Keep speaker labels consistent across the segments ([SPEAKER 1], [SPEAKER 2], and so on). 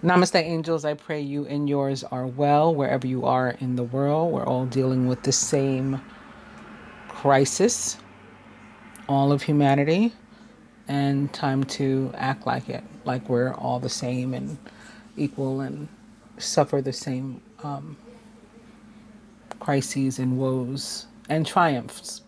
[SPEAKER 1] Namaste, angels. I pray you and yours are well wherever you are in the world. We're all dealing with the same crisis, all of humanity, and time to act like it, like we're all the same and equal and suffer the same crises and woes and triumphs.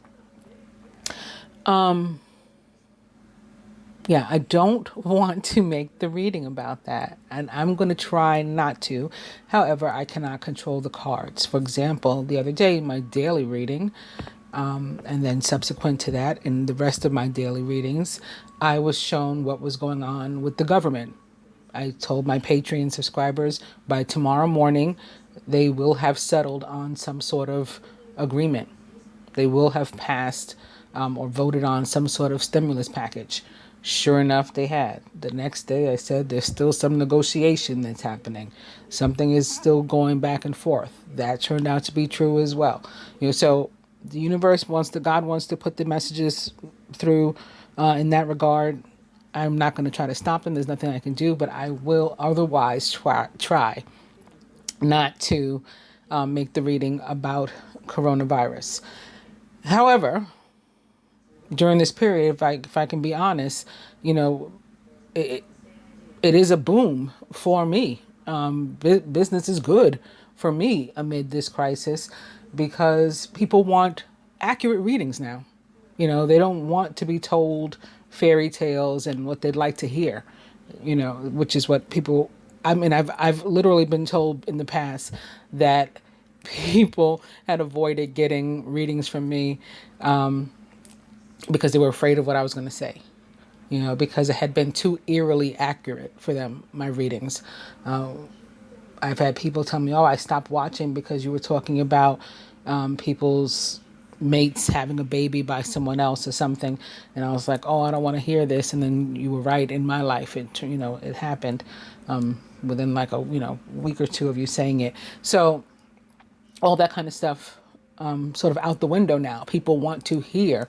[SPEAKER 1] Yeah, I don't want to make the reading about that, and I'm going to try not to. However, I cannot control the cards. For example, the other day, my daily reading, and then subsequent to that, in the rest of my daily readings, I was shown what was going on with the government. I told my Patreon subscribers by tomorrow morning, they will have settled on some sort of agreement. They will have passed or voted on some sort of stimulus package. Sure enough, they had. The next day, I said there's still some negotiation that's happening. Something is still going back and forth. That turned out to be true as well. So the universe God wants to put the messages through in that regard. I'm not going to try to stop them. There's nothing I can do, but I will otherwise try not to make the reading about coronavirus. However, during this period, if I can be honest, it, it is a boom for me. Business is good for me amid this crisis because people want accurate readings now. They don't want to be told fairy tales and what they'd like to hear, which is what people, I mean, I've literally been told in the past that people had avoided getting readings from me because they were afraid of what I was going to say, because it had been too eerily accurate for them, my readings. I've had people tell me, oh, I stopped watching because you were talking about people's mates having a baby by someone else or something. And I was like, oh, I don't want to hear this. And then you were right. In my life, it happened within like a, week or two of you saying it. So all that kind of stuff sort of out the window now. People want to hear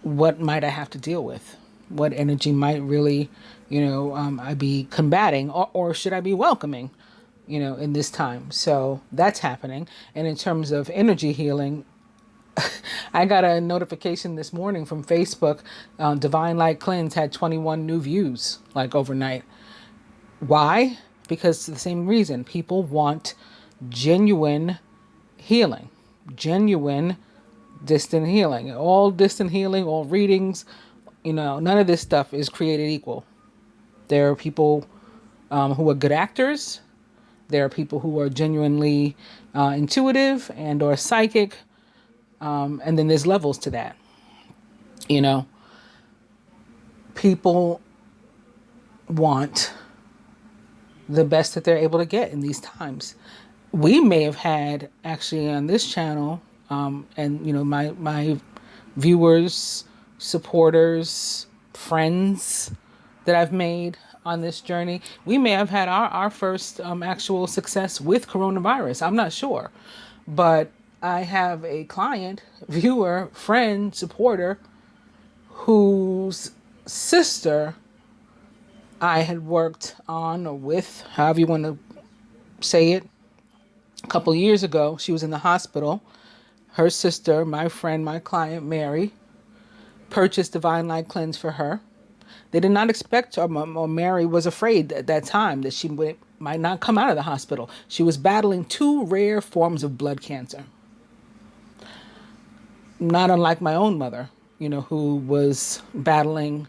[SPEAKER 1] what might I have to deal with? What energy might really, I be combating or should I be welcoming, in this time? So that's happening. And in terms of energy healing, I got a notification this morning from Facebook. Divine Light Cleanse had 21 new views like overnight. Why? Because the same reason. People want genuine healing, genuine distant healing. All distant healing, all readings, none of this stuff is created equal. There are people who are good actors. There are people who are genuinely intuitive and or psychic. And then there's levels to that. People want the best that they're able to get in these times. We may have had actually on this channel, and my viewers, supporters, friends that I've made on this journey, we may have had our first actual success with coronavirus. I'm not sure, but I have a client, viewer, friend, supporter whose sister I had worked on or with, however you want to say it, a couple years ago. She was in the hospital. Her sister, my friend, my client, Mary, purchased Divine Light Cleanse for her. They did not expect, or Mary was afraid at that time that she might not come out of the hospital. She was battling two rare forms of blood cancer. Not unlike my own mother, who was battling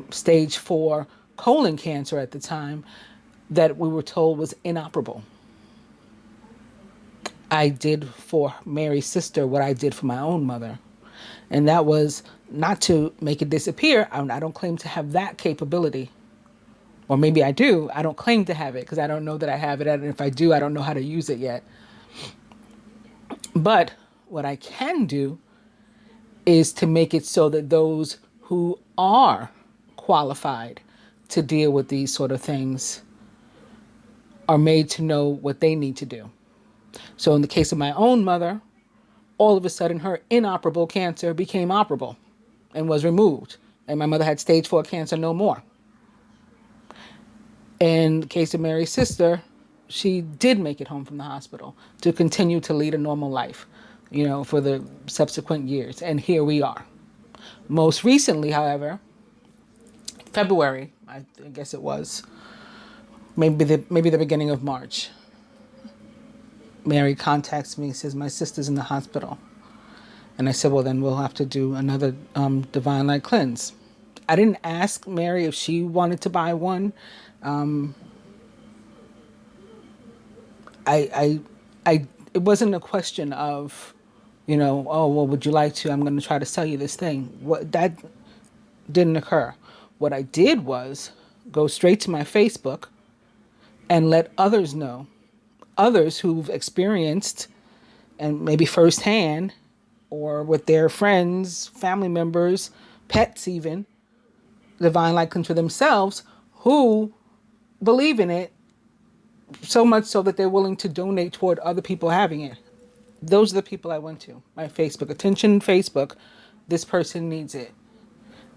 [SPEAKER 1] stage 4 colon cancer at the time that we were told was inoperable. I did for Mary's sister what I did for my own mother. And that was not to make it disappear. I don't claim to have that capability. Or maybe I do. I don't claim to have it because I don't know that I have it. And if I do, I don't know how to use it yet. But what I can do is to make it so that those who are qualified to deal with these sort of things are made to know what they need to do. So in the case of my own mother, all of a sudden her inoperable cancer became operable and was removed. And my mother had stage 4 cancer no more. In the case of Mary's sister, she did make it home from the hospital to continue to lead a normal life, for the subsequent years. And here we are. Most recently, however, February, I guess it was, maybe the beginning of March, Mary contacts me, says, my sister's in the hospital. And I said, well, then we'll have to do another Divine Light cleanse. I didn't ask Mary if she wanted to buy one. It wasn't a question of, oh, well, would you like to? I'm going to try to sell you this thing. That didn't occur. What I did was go straight to my Facebook and let others know, others who've experienced, and maybe firsthand, or with their friends, family members, pets even, Divine Light cleanse for themselves, who believe in it so much so that they're willing to donate toward other people having it. Those are the people I went to. My Facebook. Attention, Facebook. This person needs it.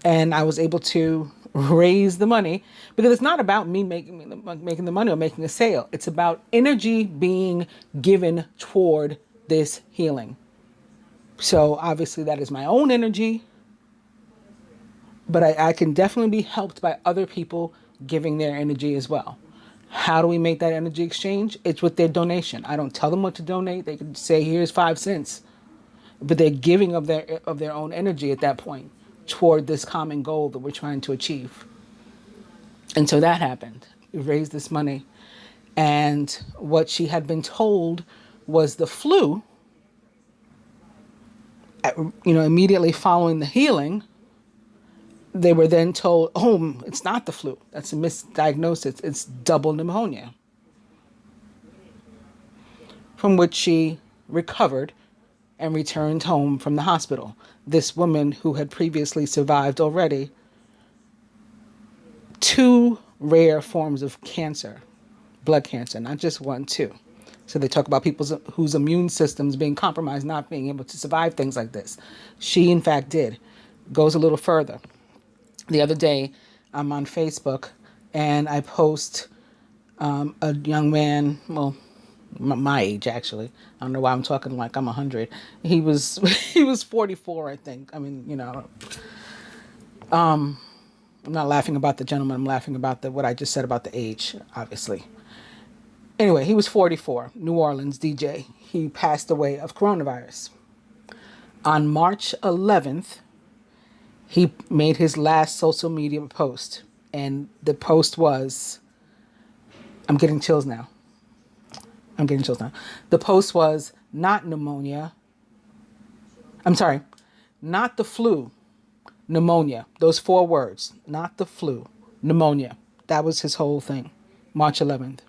[SPEAKER 1] And I was able to raise the money, because it's not about me making the money or making a sale. It's about energy being given toward this healing. So obviously that is my own energy, but I can definitely be helped by other people giving their energy as well. How do we make that energy exchange? It's with their donation. I don't tell them what to donate. They can say, here's 5 cents. But they're giving of their own energy at that point toward this common goal that we're trying to achieve. And so that happened. We raised this money. And what she had been told was the flu, immediately following the healing, they were then told, oh, it's not the flu. That's a misdiagnosis. It's double pneumonia. From which she recovered and returned home from the hospital. This woman who had previously survived already 2 rare forms of cancer, blood cancer, not just 1, 2. So they talk about people whose immune systems being compromised, not being able to survive things like this. She, in fact, did. Goes a little further. The other day, I'm on Facebook, and I post a young man, well, my age, actually. I don't know why I'm talking like I'm 100. He was 44, I think. I mean, I'm not laughing about the gentleman. I'm laughing about what I just said about the age, obviously. Anyway, he was 44, New Orleans DJ. He passed away of coronavirus. On March 11th, he made his last social media post. And the post was, I'm getting chills now. The post was, not pneumonia. I'm sorry, not the flu, pneumonia. Those 4 words, not the flu, pneumonia. That was his whole thing, March 11th.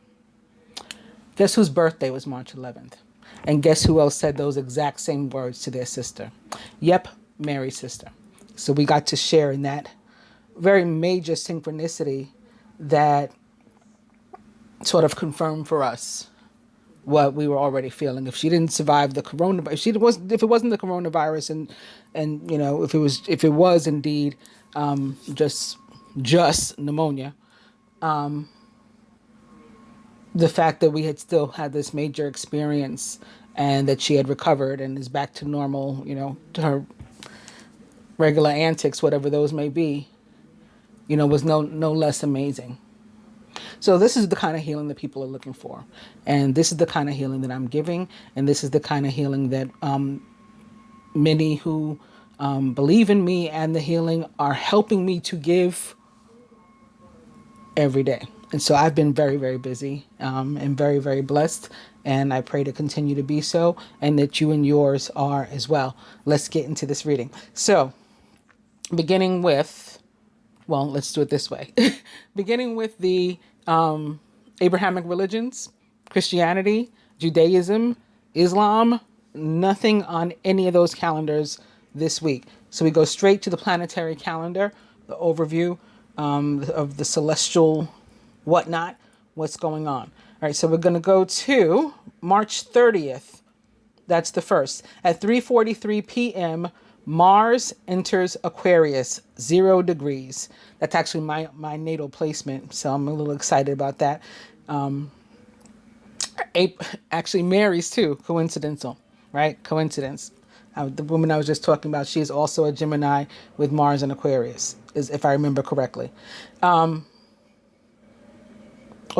[SPEAKER 1] Guess whose birthday was March 11th? And guess who else said those exact same words to their sister? Yep, Mary's sister. So we got to share in that very major synchronicity that sort of confirmed for us what we were already feeling. If she didn't survive the coronavirus, if it wasn't the coronavirus, and if it was indeed just pneumonia, the fact that we had still had this major experience and that she had recovered and is back to normal, to her regular antics, whatever those may be, was no less amazing. So this is the kind of healing that people are looking for. And this is the kind of healing that I'm giving. And this is the kind of healing that many who believe in me and the healing are helping me to give every day. And so I've been very, very busy and very, very blessed. And I pray to continue to be so, and that you and yours are as well. Let's get into this reading. So beginning with, well, let's do it this way. Beginning with the Abrahamic religions, Christianity, Judaism, Islam, nothing on any of those calendars this week. So we go straight to the planetary calendar, the overview of the celestial whatnot, what's going on. All right, so we're going to go to March 30th. That's the first. At 3:43 p.m., Mars enters Aquarius, 0 degrees. That's actually my natal placement, so I'm a little excited about that. Actually, Mary's too, coincidental, right? Coincidence. The woman I was just talking about, she is also a Gemini with Mars and Aquarius, if I remember correctly. Or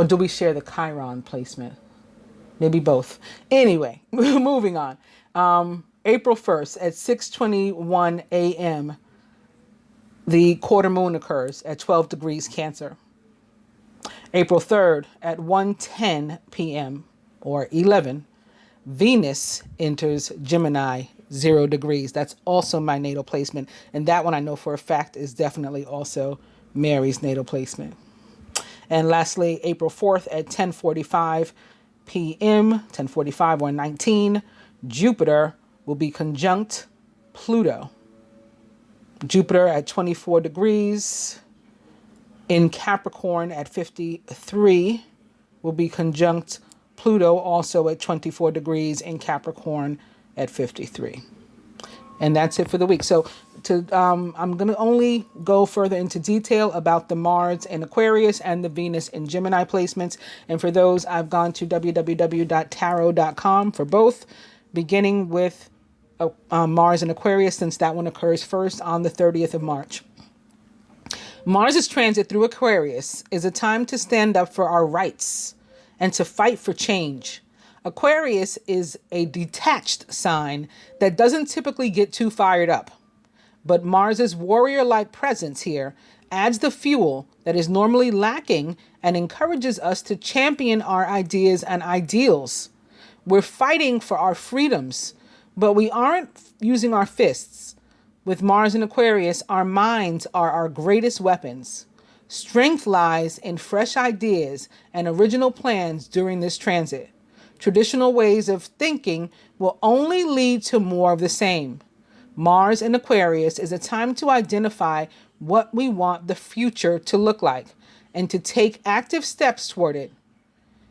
[SPEAKER 1] do we share the Chiron placement? Maybe both. Anyway, moving on. April 1st at 6:21 a.m., the quarter moon occurs at 12 degrees Cancer. April 3rd at 1:10 p.m. or 11, Venus enters Gemini, 0 degrees. That's also my natal placement. And that one I know for a fact is definitely also Mary's natal placement. And lastly, April 4th at 10:45 p.m., 10:45 or 19, Jupiter will be conjunct Pluto. Jupiter at 24 degrees in Capricorn at 53 will be conjunct Pluto, also at 24 degrees in Capricorn at 53. And that's it for the week. So I'm going to only go further into detail about the Mars in Aquarius and the Venus in Gemini placements. And for those, I've gone to www.tarot.com for both, beginning with Mars in Aquarius, since that one occurs first on the 30th of March. Mars's transit through Aquarius is a time to stand up for our rights and to fight for change. Aquarius is a detached sign that doesn't typically get too fired up. But Mars's warrior-like presence here adds the fuel that is normally lacking and encourages us to champion our ideas and ideals. We're fighting for our freedoms, but we aren't using our fists. With Mars in Aquarius, our minds are our greatest weapons. Strength lies in fresh ideas and original plans during this transit. Traditional ways of thinking will only lead to more of the same. Mars in Aquarius is a time to identify what we want the future to look like and to take active steps toward it.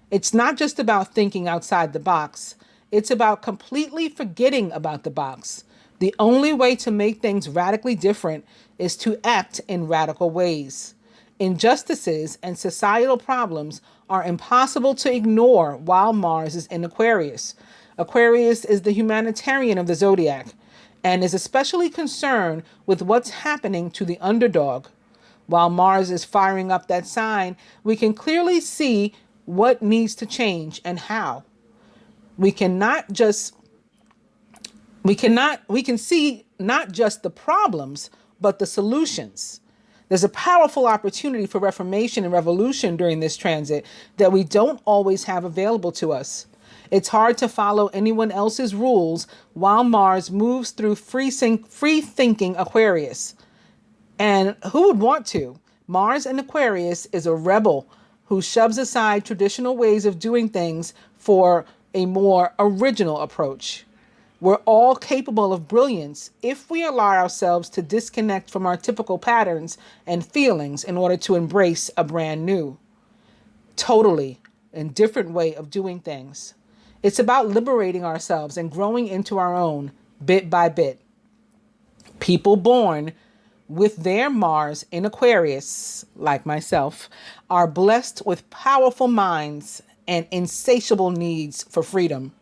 [SPEAKER 1] It's not just about thinking outside the box. It's about completely forgetting about the box. The only way to make things radically different is to act in radical ways. Injustices and societal problems are impossible to ignore while Mars is in Aquarius. Aquarius is the humanitarian of the zodiac and is especially concerned with what's happening to the underdog. While Mars is firing up that sign, we can clearly see what needs to change and how. We can see not just the problems, but the solutions. There's a powerful opportunity for reformation and revolution during this transit that we don't always have available to us. It's hard to follow anyone else's rules while Mars moves through free-thinking Aquarius. And who would want to? Mars in Aquarius is a rebel who shoves aside traditional ways of doing things for a more original approach. We're all capable of brilliance if we allow ourselves to disconnect from our typical patterns and feelings in order to embrace a brand new, totally and different way of doing things. It's about liberating ourselves and growing into our own bit by bit. People born with their Mars in Aquarius, like myself, are blessed with powerful minds and insatiable needs for freedom.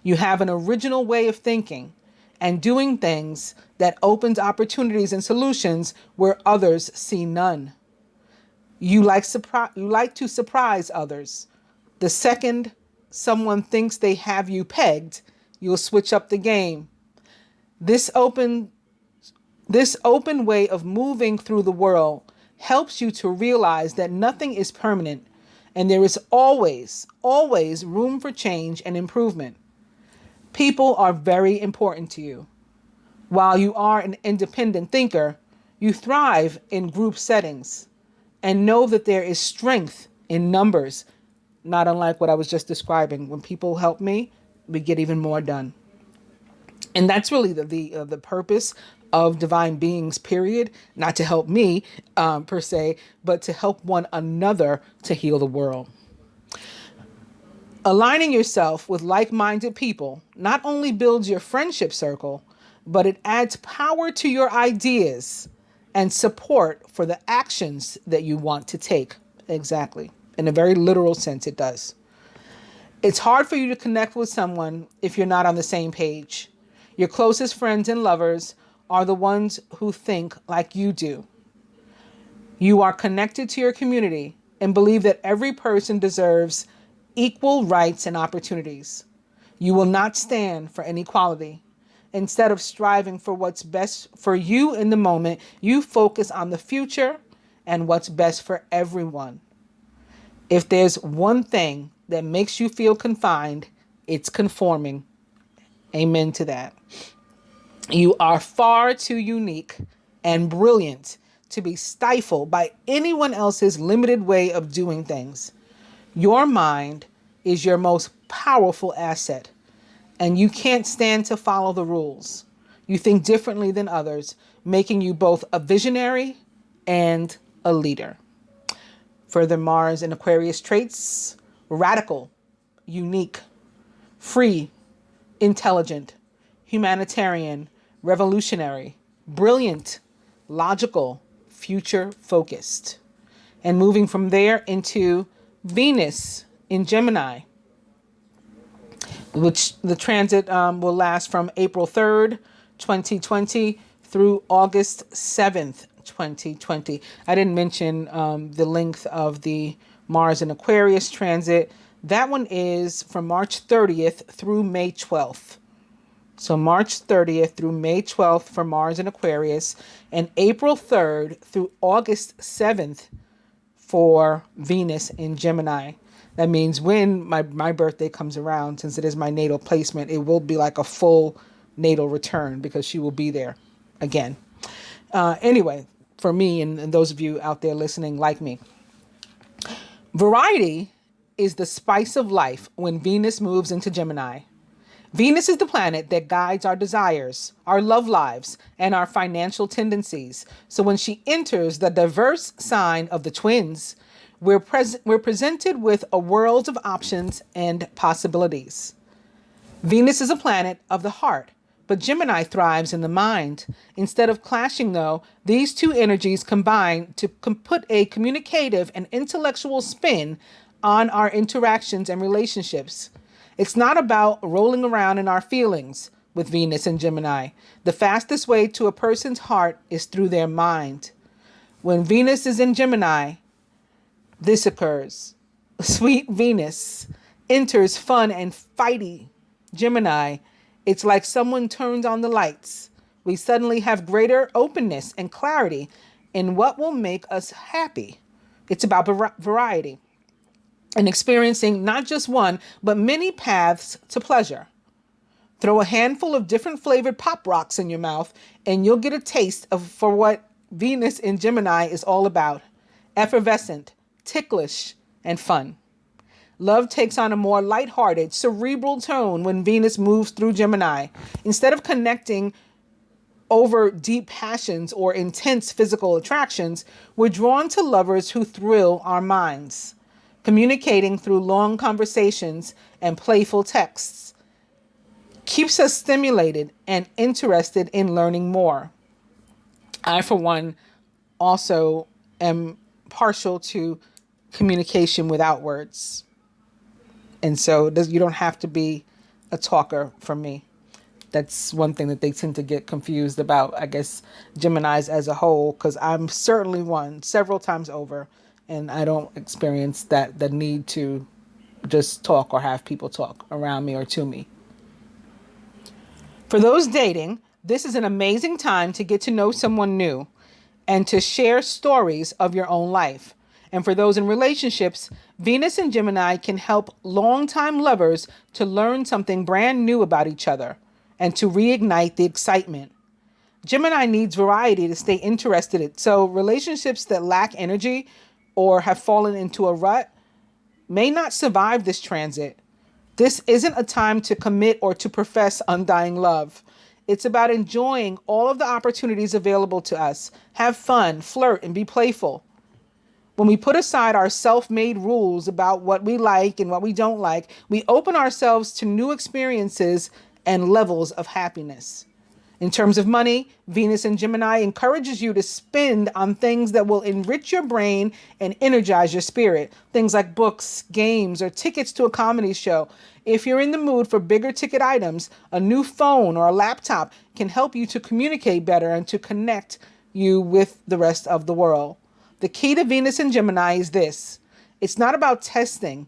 [SPEAKER 1] You have an original way of thinking and doing things that opens opportunities and solutions where others see none. You like to surprise others. The second someone thinks they have you pegged, you'll switch up the game. This open way of moving through the world helps you to realize that nothing is permanent and there is always room for change and improvement. People are very important to you. While you are an independent thinker, you thrive in group settings and know that there is strength in numbers, not unlike what I was just describing. When people help me, we get even more done. And that's really the purpose of divine beings, period. Not to help me per se, but to help one another to heal the world. Aligning yourself with like-minded people not only builds your friendship circle, but it adds power to your ideas and support for the actions that you want to take. Exactly. In a very literal sense, it does. It's hard for you to connect with someone if you're not on the same page. Your closest friends and lovers are the ones who think like you do. You are connected to your community and believe that every person deserves equal rights and opportunities. You will not stand for inequality. Instead of striving for what's best for you in the moment, you focus on the future and what's best for everyone. If there's one thing that makes you feel confined, it's conforming. Amen to that. You are far too unique and brilliant to be stifled by anyone else's limited way of doing things. Your mind is your most powerful asset, and you can't stand to follow the rules. You think differently than others, making you both a visionary and a leader. Further, Mars and Aquarius traits: radical, unique, free, intelligent, humanitarian, revolutionary, brilliant, logical, future focused. And moving from there into Venus in Gemini, which the transit will last from April 3rd, 2020 through August 7th, 2020. I didn't mention the length of the Mars and Aquarius transit. That one is from March 30th through May 12th. So March 30th through May 12th for Mars and Aquarius, and April 3rd through August 7th for Venus in Gemini. That means when my birthday comes around, since it is my natal placement, it will be like a full natal return because she will be there again. Anyway, for me and those of you out there listening like me, variety is the spice of life when Venus moves into Gemini. Venus is the planet that guides our desires, our love lives, and our financial tendencies. So when she enters the diverse sign of the twins, we're presented with a world of options and possibilities. Venus is a planet of the heart, but Gemini thrives in the mind. Instead of clashing, though, these two energies combine to put a communicative and intellectual spin on our interactions and relationships. It's not about rolling around in our feelings with Venus and Gemini. The fastest way to a person's heart is through their mind. When Venus is in Gemini, this occurs. Sweet Venus enters fun and fighty Gemini. It's like someone turned on the lights. We suddenly have greater openness and clarity in what will make us happy. It's about variety and experiencing not just one, but many paths to pleasure. Throw a handful of different flavored pop rocks in your mouth and you'll get a taste for what Venus in Gemini is all about. Effervescent, ticklish, and fun. Love takes on a more lighthearted, cerebral tone when Venus moves through Gemini. Instead of connecting over deep passions or intense physical attractions, we're drawn to lovers who thrill our minds. Communicating through long conversations and playful texts keeps us stimulated and interested in learning more. I, for one, also am partial to communication without words. And so you don't have to be a talker for me. That's one thing that they tend to get confused about, I guess, Geminis as a whole, because I'm certainly one several times over. And I don't experience the need to just talk or have people talk around me or to me. For those dating, this is an amazing time to get to know someone new and to share stories of your own life. And for those in relationships, Venus and Gemini can help longtime lovers to learn something brand new about each other and to reignite the excitement. Gemini needs variety to stay interested. So relationships that lack energy or have fallen into a rut may not survive this transit. This isn't a time to commit or to profess undying love. It's about enjoying all of the opportunities available to us. Have fun, flirt, and be playful. When we put aside our self-made rules about what we like and what we don't like, we open ourselves to new experiences and levels of happiness. In terms of money, Venus in Gemini encourages you to spend on things that will enrich your brain and energize your spirit. Things like books, games, or tickets to a comedy show. If you're in the mood for bigger ticket items, a new phone or a laptop can help you to communicate better and to connect you with the rest of the world. The key to Venus in Gemini is this. It's not about testing.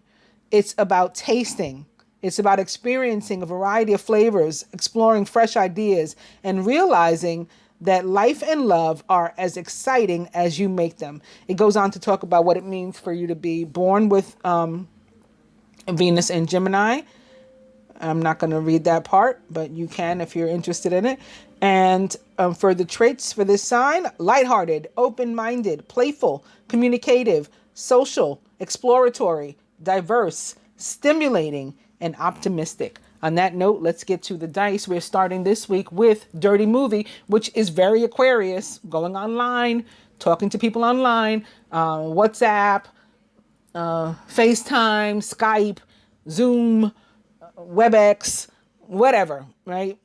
[SPEAKER 1] It's about tasting. It's about experiencing a variety of flavors, exploring fresh ideas, and realizing that life and love are as exciting as you make them. It goes on to talk about what it means for you to be born with Venus in Gemini. I'm not going to read that part, but you can if you're interested in it. And for the traits for this sign, lighthearted, open-minded, playful, communicative, social, exploratory, diverse, stimulating, and optimistic. On that note, let's get to the dice. We're starting this week with Dirty Movie, which is very Aquarius, going online, talking to people online, WhatsApp, FaceTime, Skype, Zoom, WebEx, whatever, right?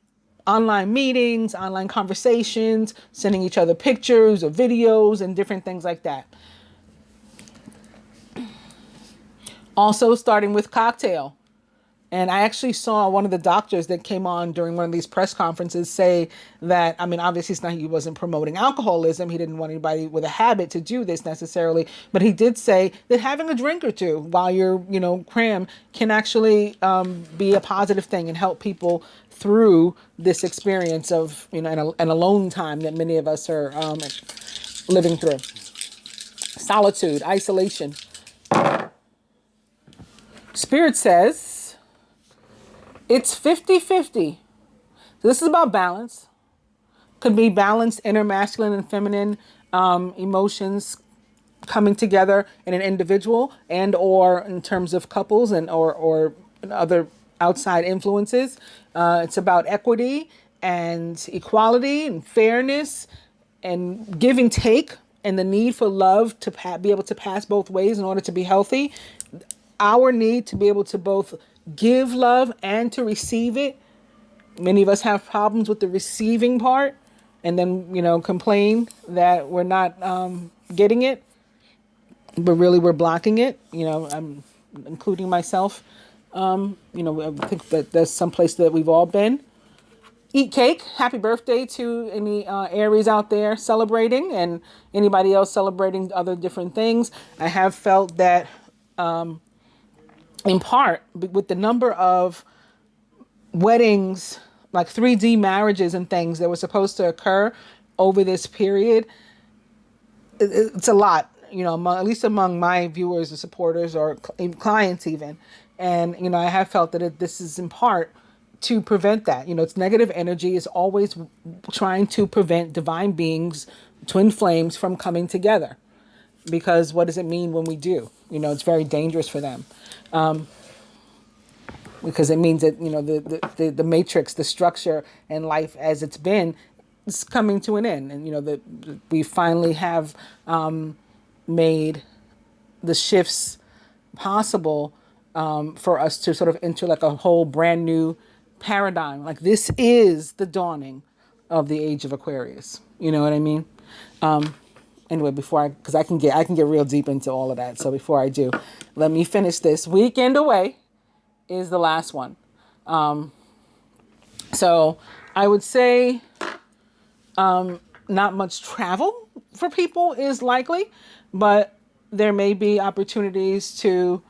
[SPEAKER 1] Online meetings, online conversations, sending each other pictures or videos and different things like that. Also starting with Cocktail. And I actually saw one of the doctors that came on during one of these press conferences say that, I mean, obviously he wasn't promoting alcoholism. He didn't want anybody with a habit to do this necessarily. But he did say that having a drink or two while you're, cram can actually be a positive thing and help people through this experience of, an alone time that many of us are living through. Solitude, isolation. Spirit says, it's 50-50. So this is about balance. Could be balanced inner masculine and feminine emotions coming together in an individual and or in terms of couples and or other outside influences. It's about equity and equality and fairness and give and take and the need for love to be able to pass both ways in order to be healthy. Our need to be able to both give love and to receive it. Many of us have problems with the receiving part and then, complain that we're not getting it, but really we're blocking it. I'm including myself. I think that there's some place that we've all been. Eat cake. Happy birthday to any Aries out there celebrating and anybody else celebrating other different things. I have felt that in part with the number of weddings, like 3D marriages and things that were supposed to occur over this period, it's a lot, at least among my viewers or supporters or clients even. And, I have felt that this is in part to prevent that. It's negative energy is always trying to prevent divine beings, twin flames from coming together. Because what does it mean when we do? It's very dangerous for them. Because it means that, the matrix, the structure and life as it's been is coming to an end. And, we finally have made the shifts possible for us to sort of enter like a whole brand new paradigm. Like this is the dawning of the age of Aquarius. You know what I mean? Anyway, because I can get real deep into all of that. So before I do, let me finish this. Weekend away is the last one. So I would say not much travel for people is likely, but there may be opportunities to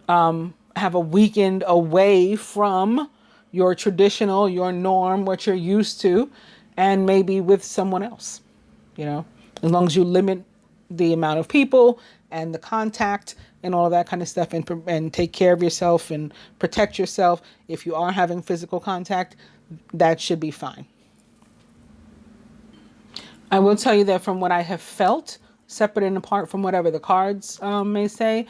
[SPEAKER 1] have a weekend away from your traditional, your norm, what you're used to, and maybe with someone else, as long as you limit the amount of people and the contact and all of that kind of stuff and take care of yourself and protect yourself. If you are having physical contact, that should be fine. I will tell you that from what I have felt, separate and apart from whatever the cards may say,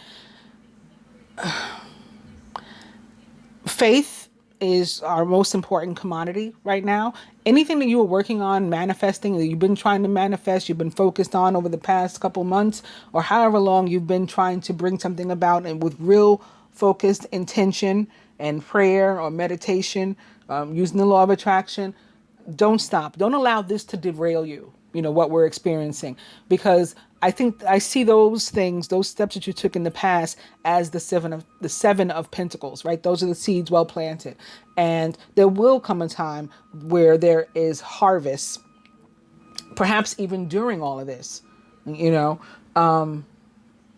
[SPEAKER 1] faith is our most important commodity right now. Anything that you are working on, manifesting, that you've been trying to manifest, you've been focused on over the past couple months, or however long you've been trying to bring something about and with real focused intention and prayer or meditation, using the law of attraction, don't stop. Don't allow this to derail you, what we're experiencing. Because I think I see those things, those steps that you took in the past as the seven of pentacles, right? Those are the seeds well planted. And there will come a time where there is harvest, perhaps even during all of this. You know,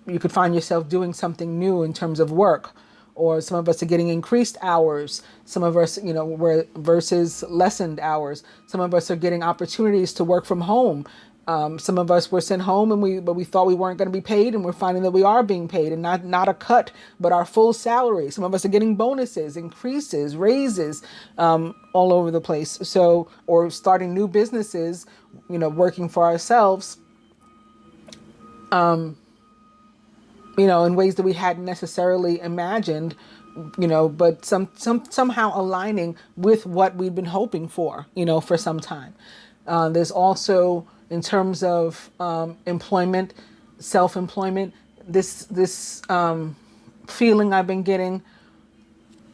[SPEAKER 1] you could find yourself doing something new in terms of work, or some of us are getting increased hours. Some of us, we're versus lessened hours. Some of us are getting opportunities to work from home. Some of us were sent home but we thought we weren't going to be paid, and we're finding that we are being paid, and not a cut, but our full salary. Some of us are getting bonuses, increases, raises, all over the place. So, or starting new businesses, working for ourselves, in ways that we hadn't necessarily imagined, but somehow aligning with what we've been hoping for some time. There's also, in terms of employment, self-employment, this feeling I've been getting,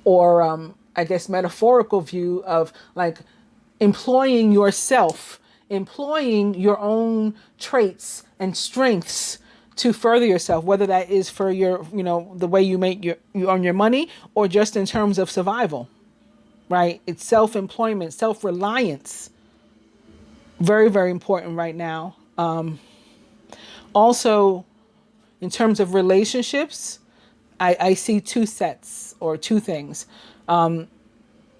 [SPEAKER 1] or I guess metaphorical view of like employing yourself, employing your own traits and strengths to further yourself, whether that is for your, the way you make you earn your money, or just in terms of survival, right? It's self-employment, self-reliance. Very, very important right now. Also, in terms of relationships, I see two sets or two things,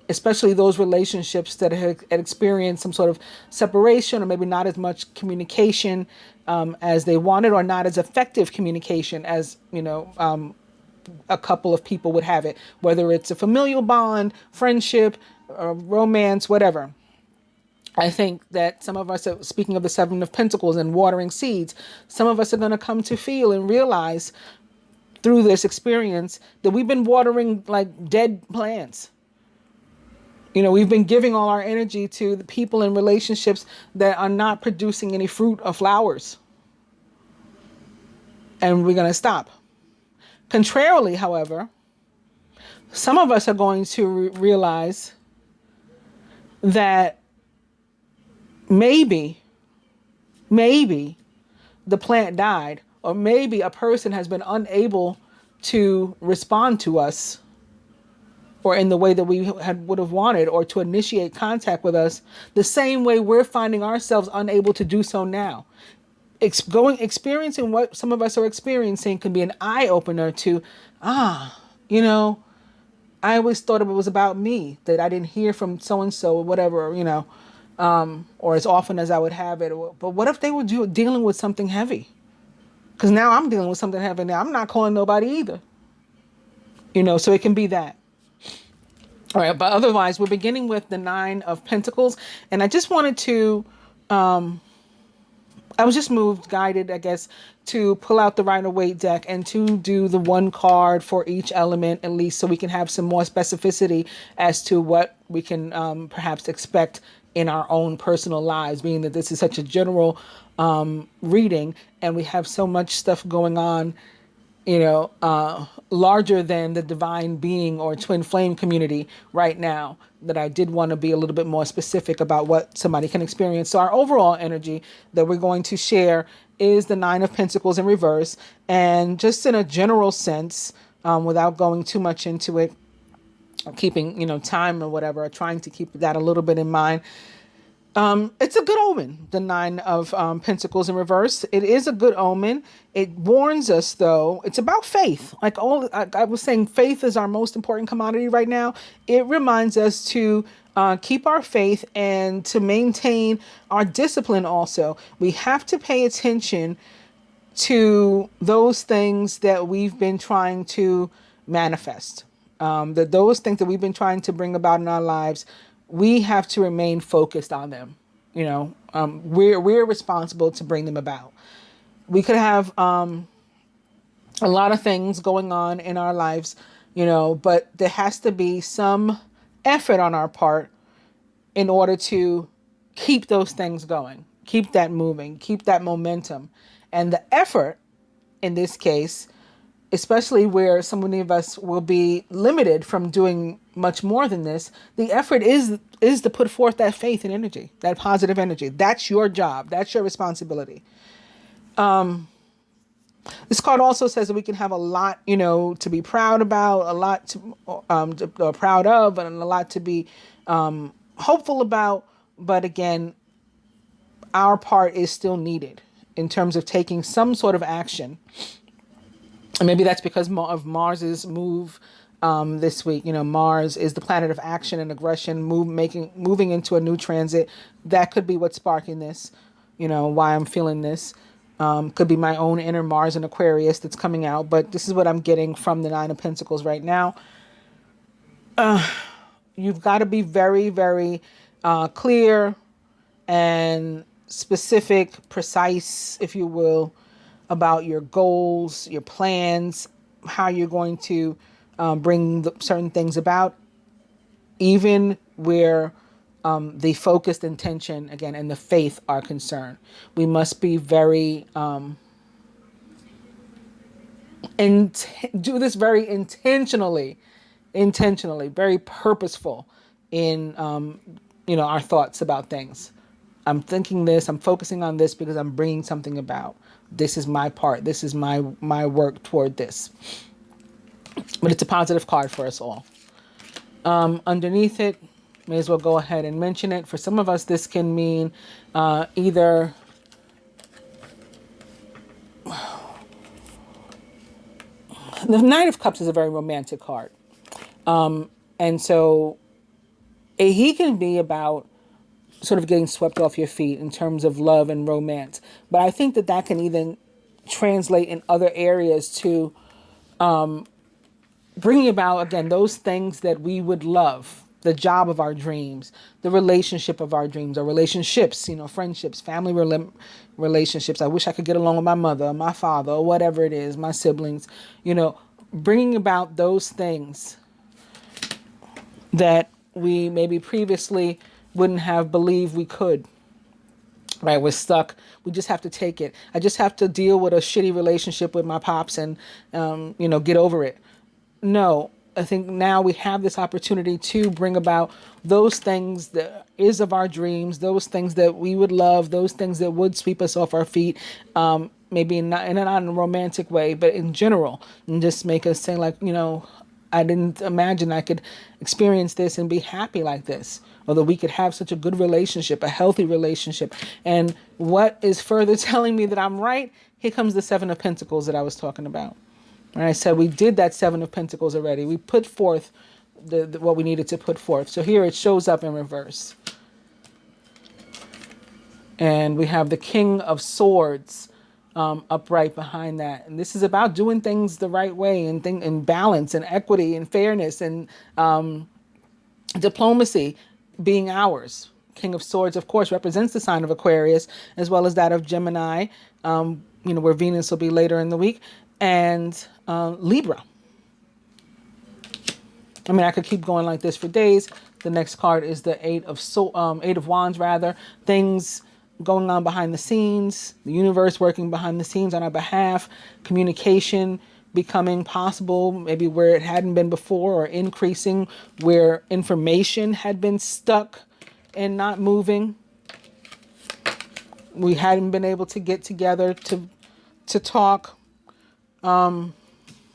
[SPEAKER 1] especially those relationships that had experienced some sort of separation, or maybe not as much communication as they wanted, or not as effective communication as, a couple of people would have it, whether it's a familial bond, friendship, romance, whatever. I think that some of us, speaking of the Seven of Pentacles and watering seeds, some of us are going to come to feel and realize through this experience that we've been watering like dead plants. We've been giving all our energy to the people in relationships that are not producing any fruit or flowers. And we're going to stop. Contrarily, however, some of us are going to realize that maybe the plant died, or maybe a person has been unable to respond to us, or in the way that we would have wanted, or to initiate contact with us, the same way we're finding ourselves unable to do so now. Experiencing what some of us are experiencing can be an eye opener to, I always thought it was about me, that I didn't hear from so and so or whatever, or as often as I would have it. But what if they were dealing with something heavy? Because now I'm dealing with something heavy. Now I'm not calling nobody either. So it can be that. All right, but otherwise, we're beginning with the Nine of Pentacles, and I just wanted to, I was just guided, I guess, to pull out the Rider-Waite deck and to do the one card for each element, at least, so we can have some more specificity as to what we can perhaps expect in our own personal lives, being that this is such a general reading, and we have so much stuff going on, larger than the divine being or twin flame community right now, that I did want to be a little bit more specific about what somebody can experience. So our overall energy that we're going to share is the Nine of Pentacles in reverse. And just in a general sense, without going too much into it, keeping, time or whatever, or trying to keep that a little bit in mind. It's a good omen, the Nine of Pentacles in reverse. It is a good omen. It warns us, though. It's about faith. Like I was saying, faith is our most important commodity right now. It reminds us to keep our faith and to maintain our discipline also. We have to pay attention to those things that we've been trying to manifest. Those things that we've been trying to bring about in our lives, we have to remain focused on them. We're responsible to bring them about. We could have a lot of things going on in our lives, but there has to be some effort on our part in order to keep those things going, keep that moving, keep that momentum. And the effort in this case especially where so many of us will be limited from doing much more than this, the effort is to put forth that faith and energy, that positive energy. That's your job. That's your responsibility. This card also says that we can have a lot, to be proud about, a lot to proud of, and a lot to be hopeful about. But again, our part is still needed in terms of taking some sort of action. And maybe that's because of Mars's move this week. Mars is the planet of action and aggression, moving into a new transit. That could be what's sparking this, why I'm feeling this. Could be my own inner Mars and Aquarius that's coming out. But this is what I'm getting from the Nine of Pentacles right now. You've got to be very, very clear and specific, precise, if you will, about your goals, your plans, how you're going to bring certain things about, even where the focused intention, again, and the faith are concerned. We must be very, do this very intentionally, very purposeful in, our thoughts about things. I'm thinking this, I'm focusing on this because I'm bringing something about. This is my part. This is my work toward this. But it's a positive card for us all. Underneath it, may as well go ahead and mention it. For some of us, this can mean either the Knight of Cups is a very romantic card. And so he can be about sort of getting swept off your feet in terms of love and romance. But I think that can even translate in other areas to bringing about, again, those things that we would love. The job of our dreams, the relationship of our dreams, our relationships, friendships, family relationships. I wish I could get along with my mother, my father, or whatever it is, my siblings, bringing about those things that we maybe previously wouldn't have believed we could. Right? We're stuck. We just have to take it. I just have to deal with a shitty relationship with my pops and, get over it. No. I think now we have this opportunity to bring about those things that is of our dreams, those things that we would love, those things that would sweep us off our feet, maybe not in a romantic way, but in general, and just make us say like, I didn't imagine I could experience this and be happy like this, or that we could have such a good relationship, a healthy relationship. And what is further telling me that I'm right? Here comes the Seven of Pentacles that I was talking about. And I said we did that Seven of Pentacles already. We put forth what we needed to put forth. So here it shows up in reverse. And we have the King of Swords upright behind that. And this is about doing things the right way and balance and equity and fairness and diplomacy being ours. King of Swords, of course, represents the sign of Aquarius as well as that of Gemini, where Venus will be later in the week. And Libra. I mean, I could keep going like this for days. The next card is the Eight of Wands, rather. Things going on behind the scenes. The universe working behind the scenes on our behalf. Communication becoming possible, maybe where it hadn't been before, or increasing where information had been stuck and not moving. We hadn't been able to get together to talk.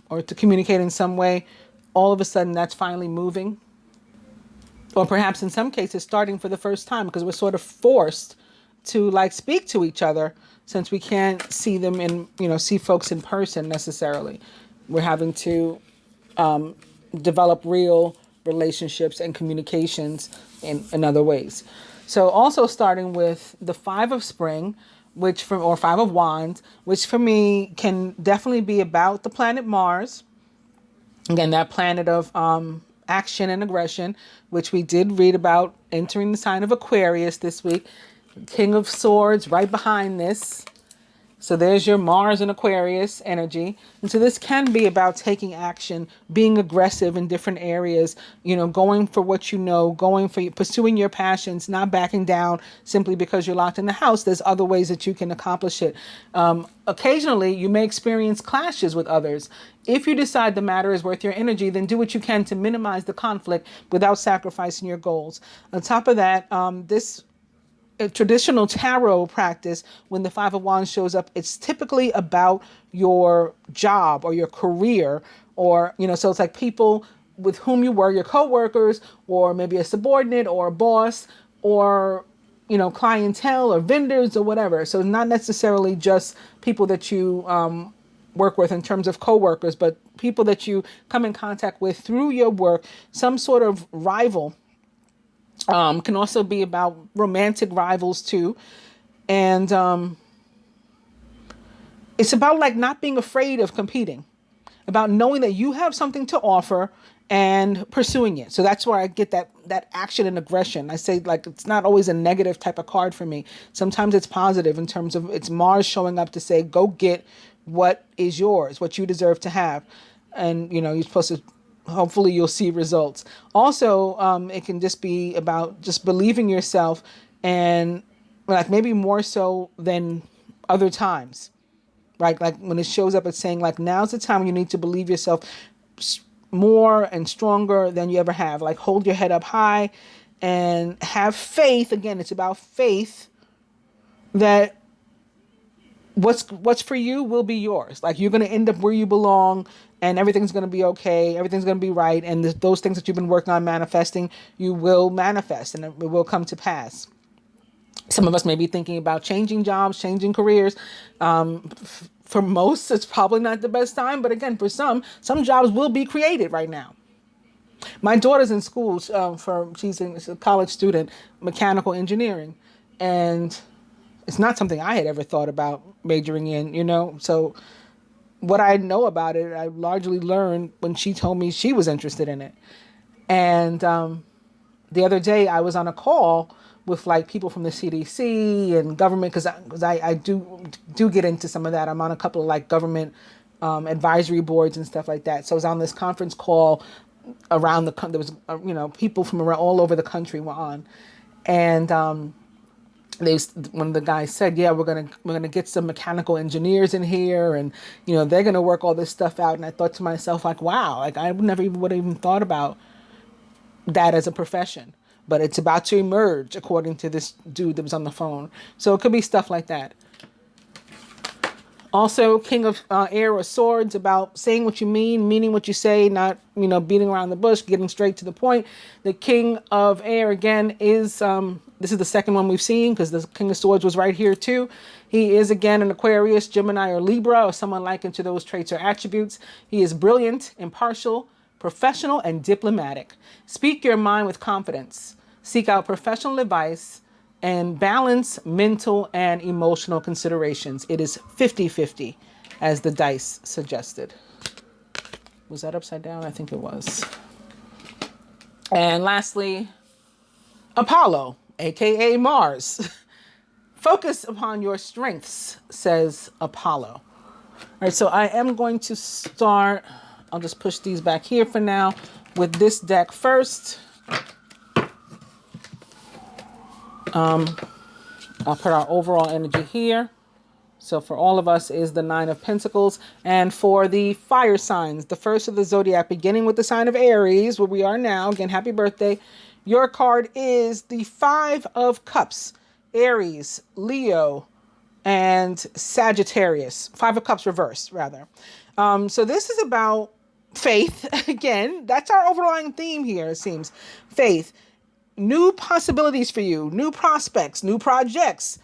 [SPEAKER 1] Or to communicate in some way, all of a sudden that's finally moving. Or perhaps in some cases starting for the first time, because we're sort of forced to speak to each other since we can't see them see folks in person necessarily. We're having to develop real relationships and communications in other ways. So also starting with the Five of Spring, or Five of Wands, which for me can definitely be about the planet Mars. Again, that planet of action and aggression, which we did read about entering the sign of Aquarius this week. King of Swords right behind this. So there's your Mars and Aquarius energy. And so this can be about taking action, being aggressive in different areas, going for what you know, pursuing your passions, not backing down simply because you're locked in the house. There's other ways that you can accomplish it. Occasionally, you may experience clashes with others. If you decide the matter is worth your energy, then do what you can to minimize the conflict without sacrificing your goals. On top of that, this a traditional tarot practice, when the Five of Wands shows up, it's typically about your job or your career, or so it's like people with whom you were your co-workers, or maybe a subordinate or a boss, or clientele or vendors or whatever. So not necessarily just people that you work with in terms of co-workers, but people that you come in contact with through your work. Some sort of rival. Can also be about romantic rivals too. And it's about like not being afraid of competing, about knowing that you have something to offer and pursuing it. So that's where I get that action and aggression. I say, like, it's not always a negative type of card for me. Sometimes it's positive in terms of it's Mars showing up to say, go get what is yours, what you deserve to have. And, you're supposed to, hopefully you'll see results. Also, it can just be about just believing yourself, and like maybe more so than other times, right? Like when it shows up, it's saying like, now's the time when you need to believe yourself more and stronger than you ever have. Like hold your head up high and have faith. Again, it's about faith that what's for you will be yours. Like you're going to end up where you belong, and everything's going to be okay. Everything's going to be right. And those things that you've been working on manifesting, you will manifest, and it will come to pass. Some of us may be thinking about changing jobs, changing careers. For most, it's probably not the best time. But again, for some jobs will be created right now. My daughter's in school she's a college student, mechanical engineering. And it's not something I had ever thought about majoring in, So what I know about it, I largely learned when she told me she was interested in it. And the other day I was on a call with like people from the CDC and government, because I do get into some of that. I'm on a couple of like government advisory boards and stuff like that. So I was on this conference call around there was people from around all over the country were on, and one of the guys said, yeah, we're gonna get some mechanical engineers in here, and they're gonna work all this stuff out. And I thought to myself, like, wow, like I would have even thought about that as a profession, but it's about to emerge, according to this dude that was on the phone. So it could be stuff like that. Also, King of Air or Swords, about saying what you mean, meaning what you say, not, beating around the bush, getting straight to the point. The King of Air, again, is, this is the second one we've seen, because the King of Swords was right here too. He is, again, an Aquarius, Gemini, or Libra, or someone likened to those traits or attributes. He is brilliant, impartial, professional, and diplomatic. Speak your mind with confidence. Seek out professional advice and balance mental and emotional considerations. It is 50-50, as the dice suggested. Was that upside down? I think it was. And lastly, Apollo, aka Mars. Focus upon your strengths, says Apollo. All right, so I am going to start, I'll just push these back here for now, with this deck first. I'll put our overall energy here. So for all of us is the Nine of Pentacles. And for the fire signs, the first of the zodiac, beginning with the sign of Aries, where we are now. Again, happy birthday. Your card is the Five of Cups. Aries, Leo, and Sagittarius. Five of Cups reversed, rather. So this is about faith. Again, that's our overlying theme here, it seems. Faith. New possibilities for you, new prospects, new projects,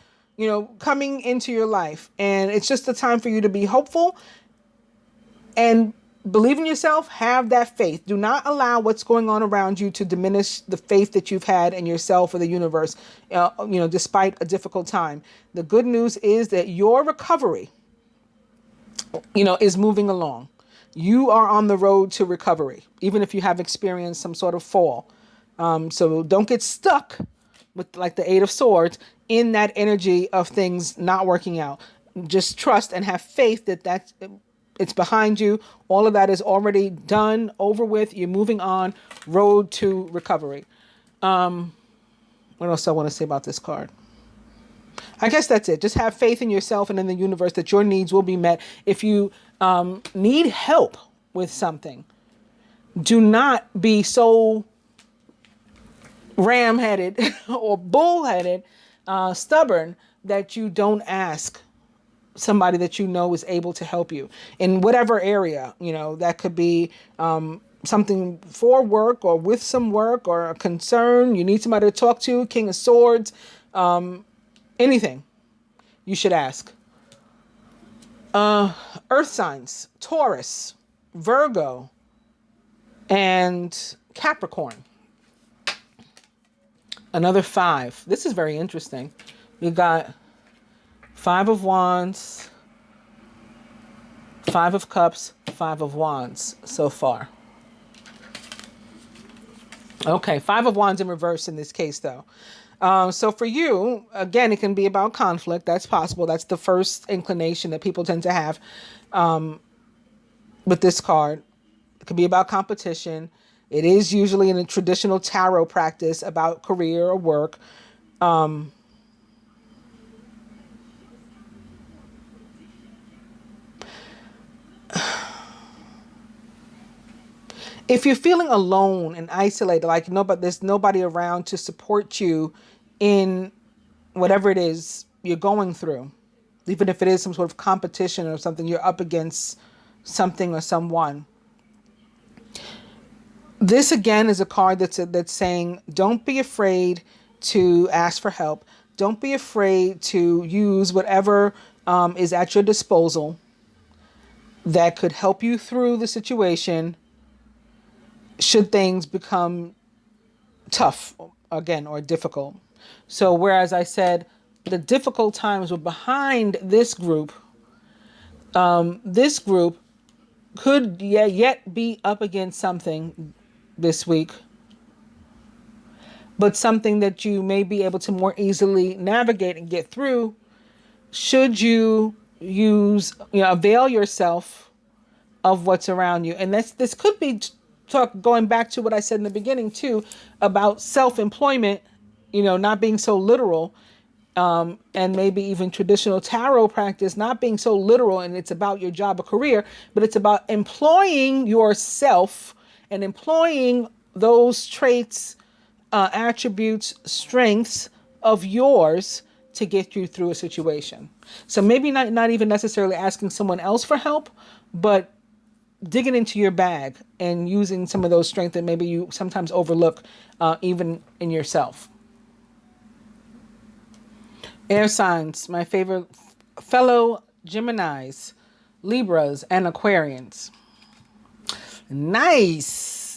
[SPEAKER 1] coming into your life. And it's just the time for you to be hopeful and believe in yourself. Have that faith. Do not allow what's going on around you to diminish the faith that you've had in yourself or the universe, despite a difficult time. The good news is that your recovery, is moving along. You are on the road to recovery, even if you have experienced some sort of fall. So don't get stuck with like the Eight of Swords in that energy of things not working out. just trust and have faith that it's behind you. All of that is already done, over with. You're moving on, road to recovery. What else I want to say about this card? I guess that's it. Just have faith in yourself and in the universe that your needs will be met. If you need help with something, do not be so ram-headed or bull-headed, stubborn, that you don't ask somebody that you know is able to help you in whatever area. You know, that could be something for work or with some work or a concern. You need somebody to talk to, King of Swords, anything. You should ask. Earth signs, Taurus, Virgo, and Capricorn. Another 5. This is very interesting. We got 5 of Wands, 5 of Cups, 5 of Wands so far. Okay, 5 of Wands in reverse in this case, though. So for you, again, it can be about conflict. That's possible. That's the first inclination that people tend to have with this card. It could be about competition. It is usually in a traditional tarot practice about career or work. If you're feeling alone and isolated, like there's nobody around to support you in whatever it is you're going through, even if it is some sort of competition or something, you're up against something or someone. This again is a card that's saying, don't be afraid to ask for help. Don't be afraid to use whatever is at your disposal that could help you through the situation should things become tough again or difficult. So whereas I said the difficult times were behind this group could yet be up against something this week, but something that you may be able to more easily navigate and get through should you avail yourself of what's around you. And this could be going back to what I said in the beginning too, about self-employment, not being so literal, and maybe even traditional tarot practice, not being so literal, and it's about your job or career, but it's about employing yourself and employing those traits, attributes, strengths of yours to get you through a situation. So maybe not even necessarily asking someone else for help, but digging into your bag and using some of those strengths that maybe you sometimes overlook, even in yourself. Air signs, my favorite fellow Geminis, Libras, and Aquarians. Nice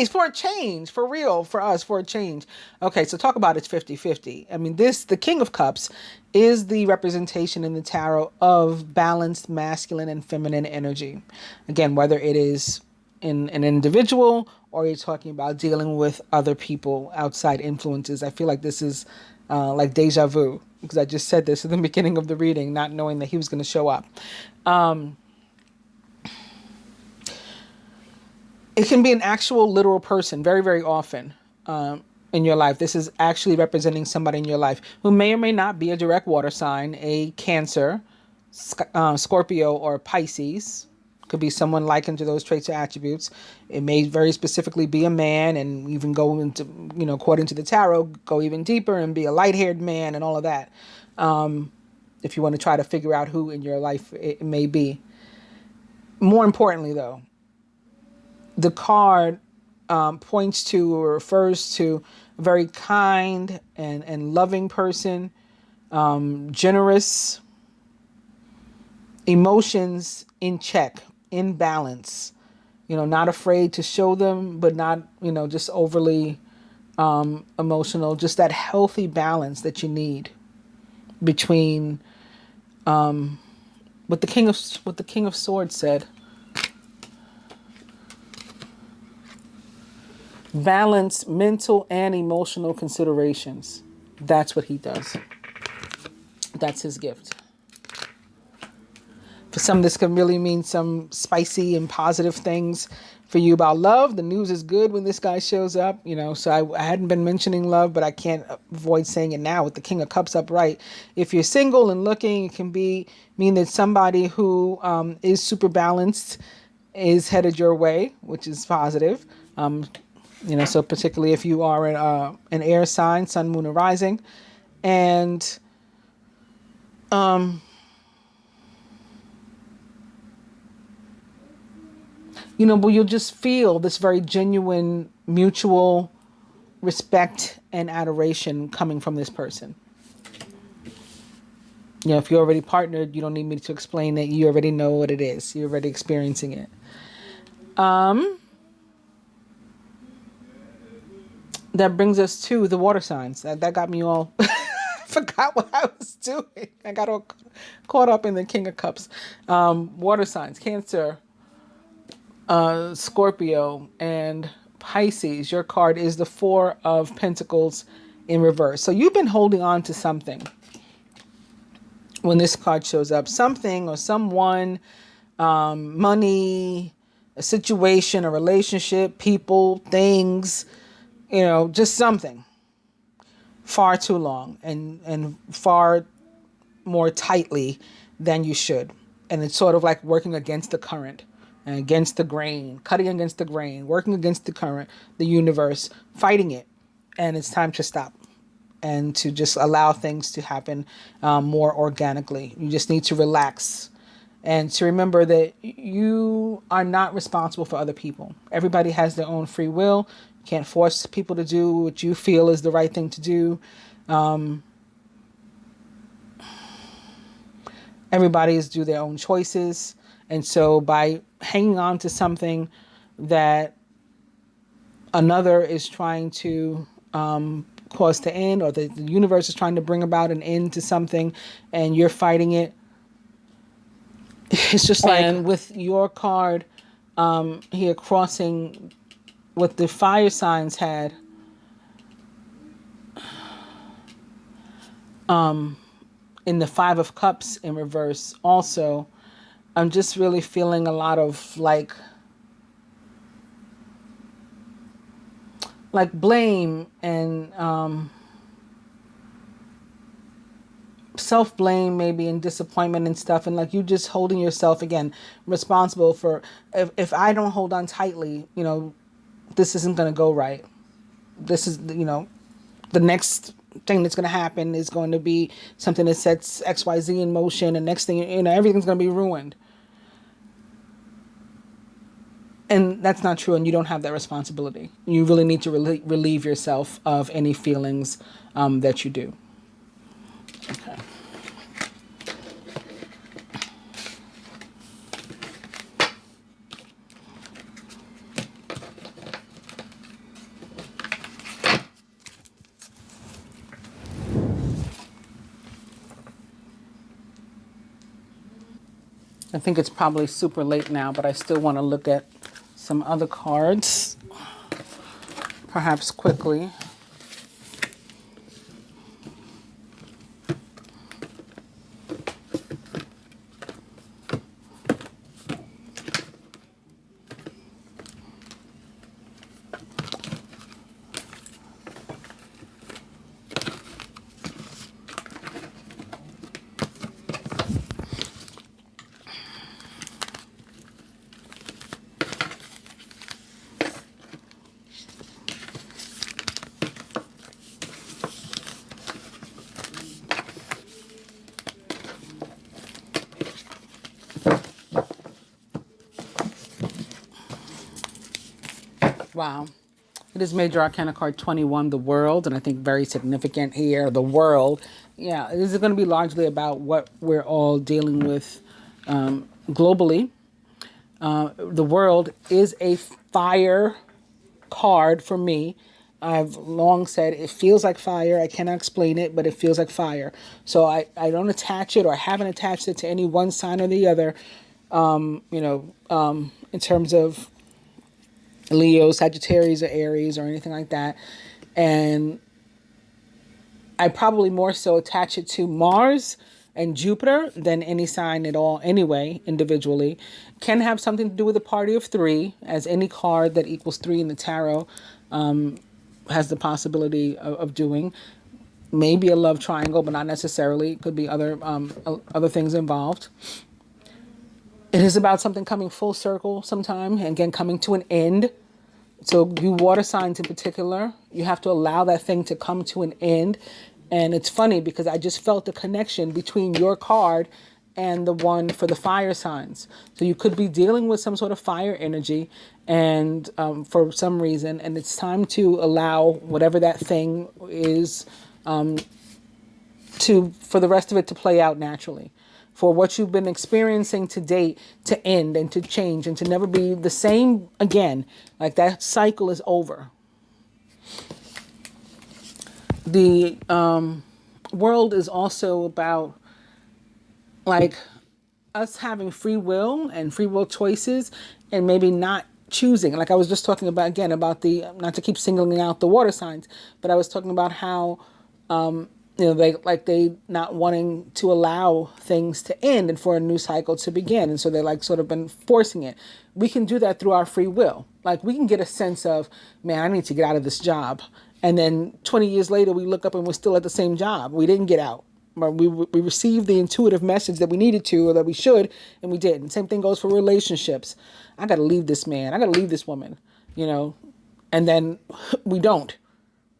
[SPEAKER 1] for a change, for real, for us, for a change. Okay, so talk about it's 50-50. I mean, the King of Cups is the representation in the tarot of balanced masculine and feminine energy. Again, whether it is in an individual or you're talking about dealing with other people, outside influences. I feel like this is like deja vu, because I just said this at the beginning of the reading, not knowing that he was going to show up. It can be an actual literal person very, very often in your life. This is actually representing somebody in your life who may or may not be a direct water sign, a Cancer, Scorpio, or Pisces. Could be someone likened to those traits or attributes. It may very specifically be a man, and even go into, according to the tarot, go even deeper and be a light-haired man and all of that. If you want to try to figure out who in your life it may be. More importantly, though, the card points to or refers to a very kind and loving person, generous, emotions in check, in balance, not afraid to show them, but not, just overly emotional, just that healthy balance that you need between what the King of Swords said. Balance mental and emotional considerations. That's what he does. That's his gift. Some of this can really mean some spicy and positive things for you about love. The news is good when this guy shows up, so I hadn't been mentioning love, but I can't avoid saying it now with the King of Cups upright. If you're single and looking, it can mean that somebody who is super balanced is headed your way, which is positive. So particularly if you are an air sign, sun, moon, or rising. And but you'll just feel this very genuine mutual respect and adoration coming from this person. If you're already partnered, you don't need me to explain it. You already know what it is. You're already experiencing it. That brings us to the water signs. That got me all... forgot what I was doing. I got all caught up in the King of Cups. Water signs, Cancer, Scorpio, and Pisces. Your card is the Four of Pentacles in reverse. So you've been holding on to something when this card shows up. Something or someone, money, a situation, a relationship, people, things, just something. Far too long and far more tightly than you should. And it's sort of like working against the current and against the grain, cutting against the grain, working against the current, the universe, fighting it. And it's time to stop and to just allow things to happen more organically. You just need to relax and to remember that you are not responsible for other people. Everybody has their own free will. Can't force people to do what you feel is the right thing to do. Everybody's do their own choices. And so by hanging on to something that another is trying to cause to end, or the universe is trying to bring about an end to something, and you're fighting it, it's just like... And with your card here crossing... what the fire signs had, in the Five of Cups in reverse also, I'm just really feeling a lot of like blame and self-blame maybe, and disappointment and stuff, and like you just holding yourself again responsible for, if I don't hold on tightly, this isn't going to go right. This is, the next thing that's going to happen is going to be something that sets XYZ in motion. And next thing, everything's going to be ruined. And that's not true. And you don't have that responsibility. You really need to relieve yourself of any feelings that you do. Okay. I think it's probably super late now, but I still want to look at some other cards, perhaps quickly. Wow. It is Major Arcana card 21, the World, and I think very significant here, the World. Yeah, this is going to be largely about what we're all dealing with globally. The World is a fire card for me. I've long said it feels like fire. I cannot explain it, but it feels like fire. So I don't attach it, or I haven't attached it to any one sign or the other, in terms of Leo, Sagittarius, or Aries, or anything like that. And I probably more so attach it to Mars and Jupiter than any sign at all anyway, individually. Can have something to do with a party of 3, as any card that equals 3 in the tarot has the possibility of doing. Maybe a love triangle, but not necessarily. It could be other things involved. It is about something coming full circle sometime, and again, coming to an end. So you water signs in particular, you have to allow that thing to come to an end. And it's funny because I just felt the connection between your card and the one for the fire signs. So you could be dealing with some sort of fire energy, and for some reason, and it's time to allow whatever that thing is for the rest of it to play out naturally. For what you've been experiencing to date to end and to change and to never be the same again. Like that cycle is over. The world is also about like us having free will and free will choices, and maybe not choosing. Like I was just talking about, again, about the, not to keep singling out the water signs, but I was talking about how they not wanting to allow things to end and for a new cycle to begin. And so they like sort of been forcing it. We can do that through our free will. Like we can get a sense of, man, I need to get out of this job. And then 20 years later, we look up and we're still at the same job. We didn't get out. We received the intuitive message that we needed to, or that we should, and we didn't. Same thing goes for relationships. I got to leave this man. I got to leave this woman, and then we don't.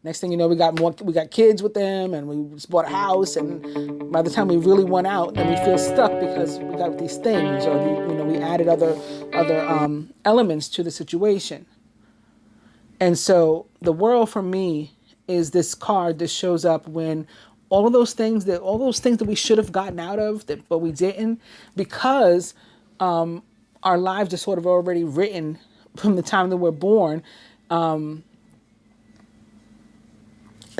[SPEAKER 1] Next thing you know, we got kids with them, and we just bought a house, and by the time we really went out, then we feel stuck because we got these things, or we added other elements to the situation. And so the world for me is this card that shows up when all those things that we should have gotten out of, but we didn't, because our lives are sort of already written from the time that we're born.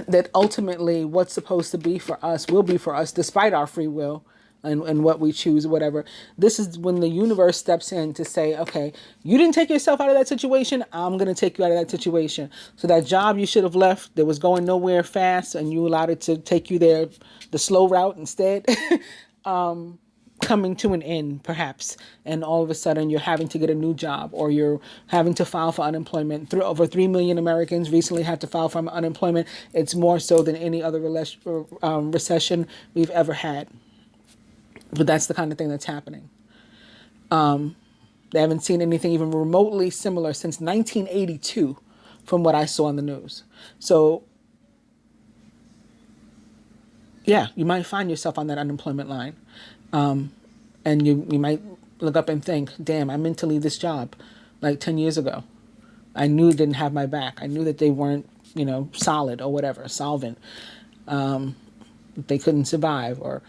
[SPEAKER 1] That ultimately what's supposed to be for us will be for us, despite our free will and what we choose, whatever. This is when the universe steps in to say, okay, you didn't take yourself out of that situation. I'm going to take you out of that situation. So that job you should have left that was going nowhere fast, and you allowed it to take you there the slow route instead, coming to an end, perhaps. And all of a sudden you're having to get a new job, or you're having to file for unemployment. Over 3 million Americans recently had to file for unemployment. It's more so than any other recession we've ever had. But that's the kind of thing that's happening. They haven't seen anything even remotely similar since 1982 from what I saw on the news. So yeah, you might find yourself on that unemployment line. And you might look up and think, damn, I meant to leave this job like 10 years ago. I knew it didn't have my back. I knew that they weren't, solid or whatever, solvent. They couldn't survive, or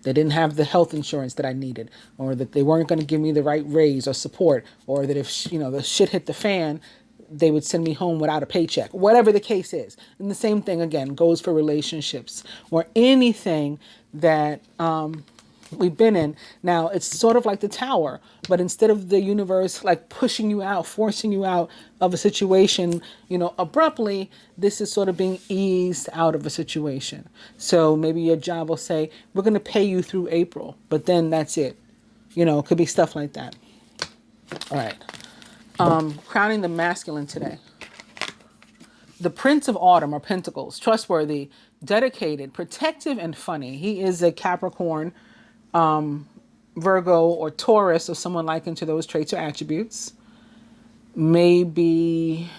[SPEAKER 1] they didn't have the health insurance that I needed, or that they weren't going to give me the right raise or support, or that if, the shit hit the fan, they would send me home without a paycheck, whatever the case is. And the same thing, again, goes for relationships or anything that we've been in. Now, it's sort of like the Tower, but instead of the universe like pushing you out, forcing you out of a situation, abruptly, this is sort of being eased out of a situation. So maybe your job will say, we're going to pay you through April, but then that's it. It could be stuff like that. All right. Crowning the masculine today. The Prince of Autumn, or Pentacles, trustworthy, dedicated, protective, and funny. He is a Capricorn, Virgo, or Taurus, or someone likened to those traits or attributes. Maybe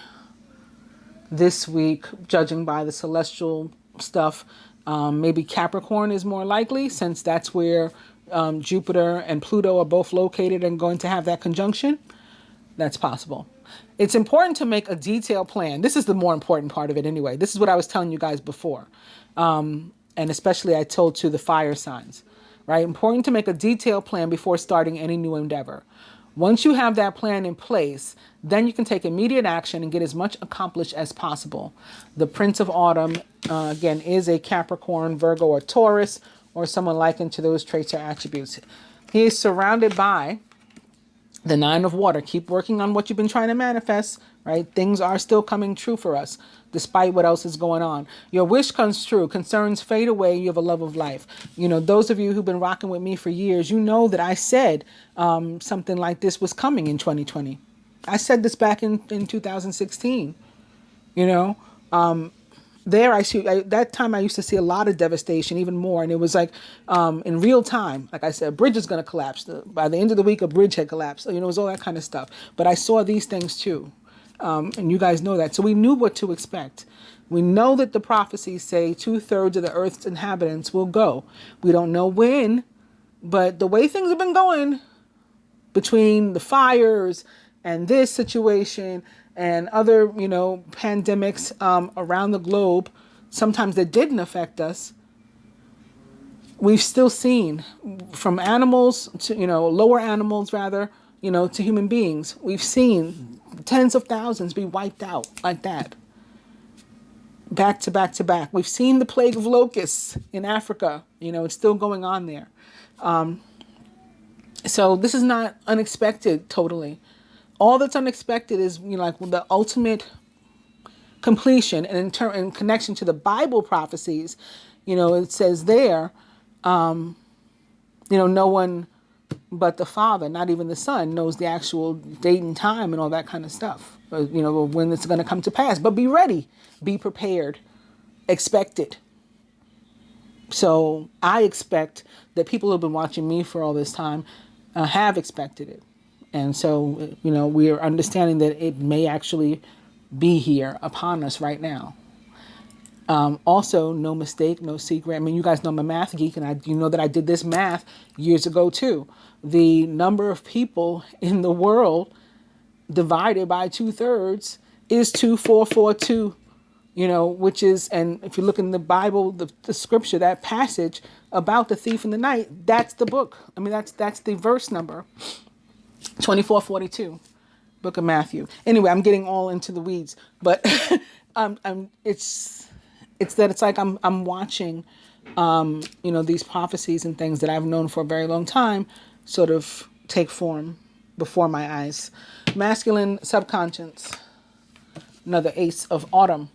[SPEAKER 1] this week, judging by the celestial stuff, maybe Capricorn is more likely, since that's where Jupiter and Pluto are both located and going to have that conjunction. That's possible. It's important to make a detailed plan. This is the more important part of it anyway. This is what I was telling you guys before. And especially I told to the fire signs, right? Important to make a detailed plan before starting any new endeavor. Once you have that plan in place, then you can take immediate action and get as much accomplished as possible. The Prince of Autumn, again, is a Capricorn, Virgo, or Taurus, or someone likened to those traits or attributes. He is surrounded by The nine of water, keep working on what you've been trying to manifest, right? Things are still coming true for us, despite what else is going on. Your wish comes true. Concerns fade away. You have a love of life. You know, those of you who've been rocking with me for years, you know that I said something like this was coming in 2020. I said this back in 2016, you know. That time I used to see a lot of devastation, even more, and it was like in real time. Like I said, a bridge is going to collapse. By the end of the week, a bridge had collapsed. You know, it was all that kind of stuff. But I saw these things too, and you guys know that. So we knew what to expect. We know that the prophecies say 2/3 of the earth's inhabitants will go. We don't know when, but the way things have been going between the fires and this situation and other, you know, pandemics around the globe, sometimes that didn't affect us, we've still seen, from animals to, you know, lower animals rather, you know, to human beings, we've seen tens of thousands be wiped out like that. Back to back to back. We've seen the plague of locusts in Africa. You know, it's still going on there. So this is not unexpected totally. All that's unexpected is, you know, like the ultimate completion, and in connection to the Bible prophecies, you know, it says there, you know, no one but the Father, not even the Son, knows the actual date and time and all that kind of stuff, you know, when it's going to come to pass. But be ready, be prepared, expect it. So I expect that people who have been watching me for all this time have expected it. And so, you know, we are understanding that it may actually be here upon us right now. Also, no mistake, no secret. I mean, you guys know I'm a math geek, and you know that I did this math years ago too. The number of people in the world divided by 2/3 is 2442. You know, which is, and if you look in the Bible, the scripture, that passage about the thief in the night, that's the book. I mean, that's the verse number. 2442, book of Matthew. Anyway, I'm getting all into the weeds, but it's like I'm watching, you know, these prophecies and things that I've known for a very long time sort of take form before my eyes. Masculine subconscious, another ace of autumn.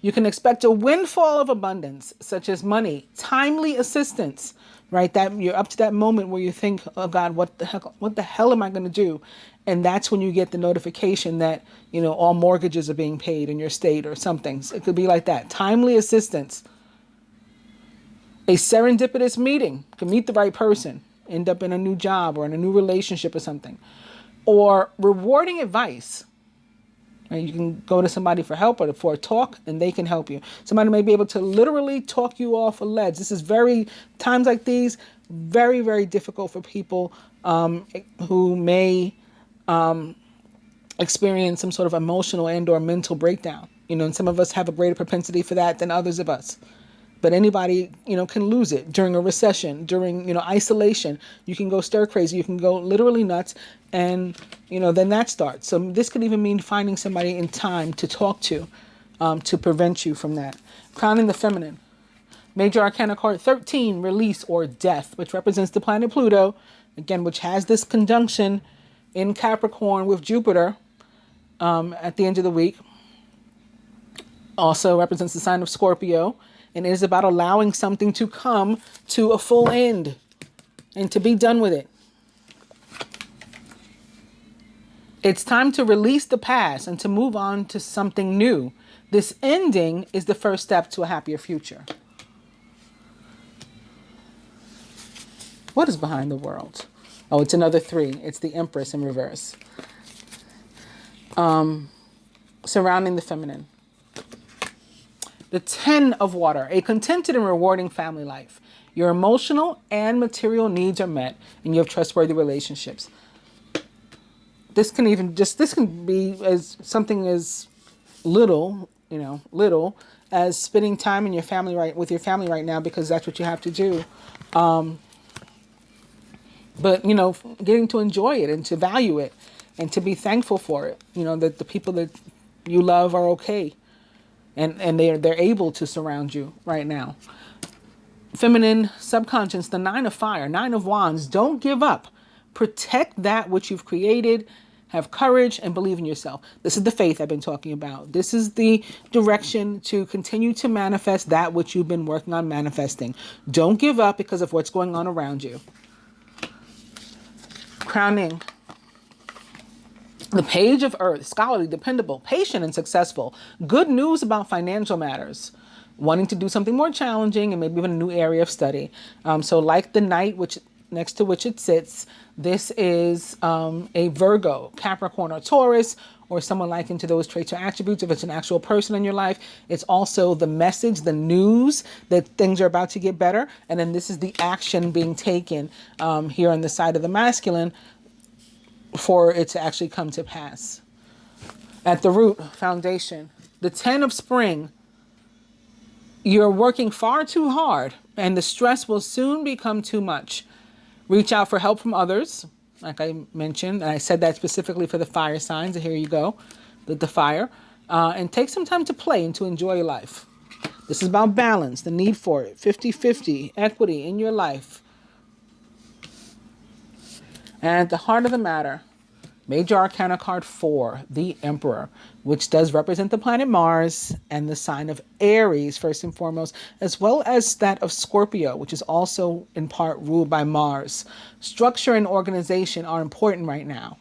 [SPEAKER 1] You can expect a windfall of abundance, such as money, timely assistance, right? That you're up to that moment where you think, oh God, what the hell am I going to do? And that's when you get the notification that, you know, all mortgages are being paid in your state or something. So it could be like that. Timely assistance. A serendipitous meeting. You can meet the right person, end up in a new job or in a new relationship or something. Or rewarding advice. And you can go to somebody for help or for a talk, and they can help you. Somebody may be able to literally talk you off a ledge. This is times like these, very, very difficult for people who may experience some sort of emotional and or mental breakdown. You know, and some of us have a greater propensity for that than others of us. But anybody, you know, can lose it during a recession, during, you know, isolation. You can go stir crazy. You can go literally nuts. And, you know, then that starts. So this could even mean finding somebody in time to talk to prevent you from that. Crowning the feminine. Major Arcana card 13, release or death, which represents the planet Pluto. Again, which has this conjunction in Capricorn with Jupiter at the end of the week. Also represents the sign of Scorpio. And it is about allowing something to come to a full end and to be done with it. It's time to release the past and to move on to something new. This ending is the first step to a happier future. What is behind the world? Oh, it's another 3. It's the Empress in reverse. Surrounding the feminine. The 10 of water, a contented and rewarding family life. Your emotional and material needs are met, and you have trustworthy relationships. This can be as something as little as spending time in your family with your family right now, because that's what you have to do. But, you know, getting to enjoy it and to value it and to be thankful for it. You know, that the people that you love are okay. And they're able to surround you right now. Feminine subconscious, the 9 of fire, 9 of wands. Don't give up. Protect that which you've created. Have courage and believe in yourself. This is the faith I've been talking about. This is the direction to continue to manifest that which you've been working on manifesting. Don't give up because of what's going on around you. Crowning the Page of Earth, scholarly, dependable, patient, and successful. Good news about financial matters. Wanting to do something more challenging and maybe even a new area of study. So like the Knight, which next to which it sits, this is a Virgo, Capricorn, or Taurus, or someone like into those traits or attributes. If it's an actual person in your life, it's also the message, the news that things are about to get better. And then this is the action being taken here on the side of the masculine for it to actually come to pass. At the root, foundation, the 10 of spring. You're working far too hard and the stress will soon become too much. Reach out for help from others, like I mentioned, and I said that specifically for the fire signs. So here you go, the fire. And take some time to play and to enjoy life. This is about balance, the need for it, 50-50, equity in your life. And at the heart of the matter, Major Arcana card 4, the Emperor, which does represent the planet Mars and the sign of Aries, first and foremost, as well as that of Scorpio, which is also in part ruled by Mars. Structure and organization are important right now.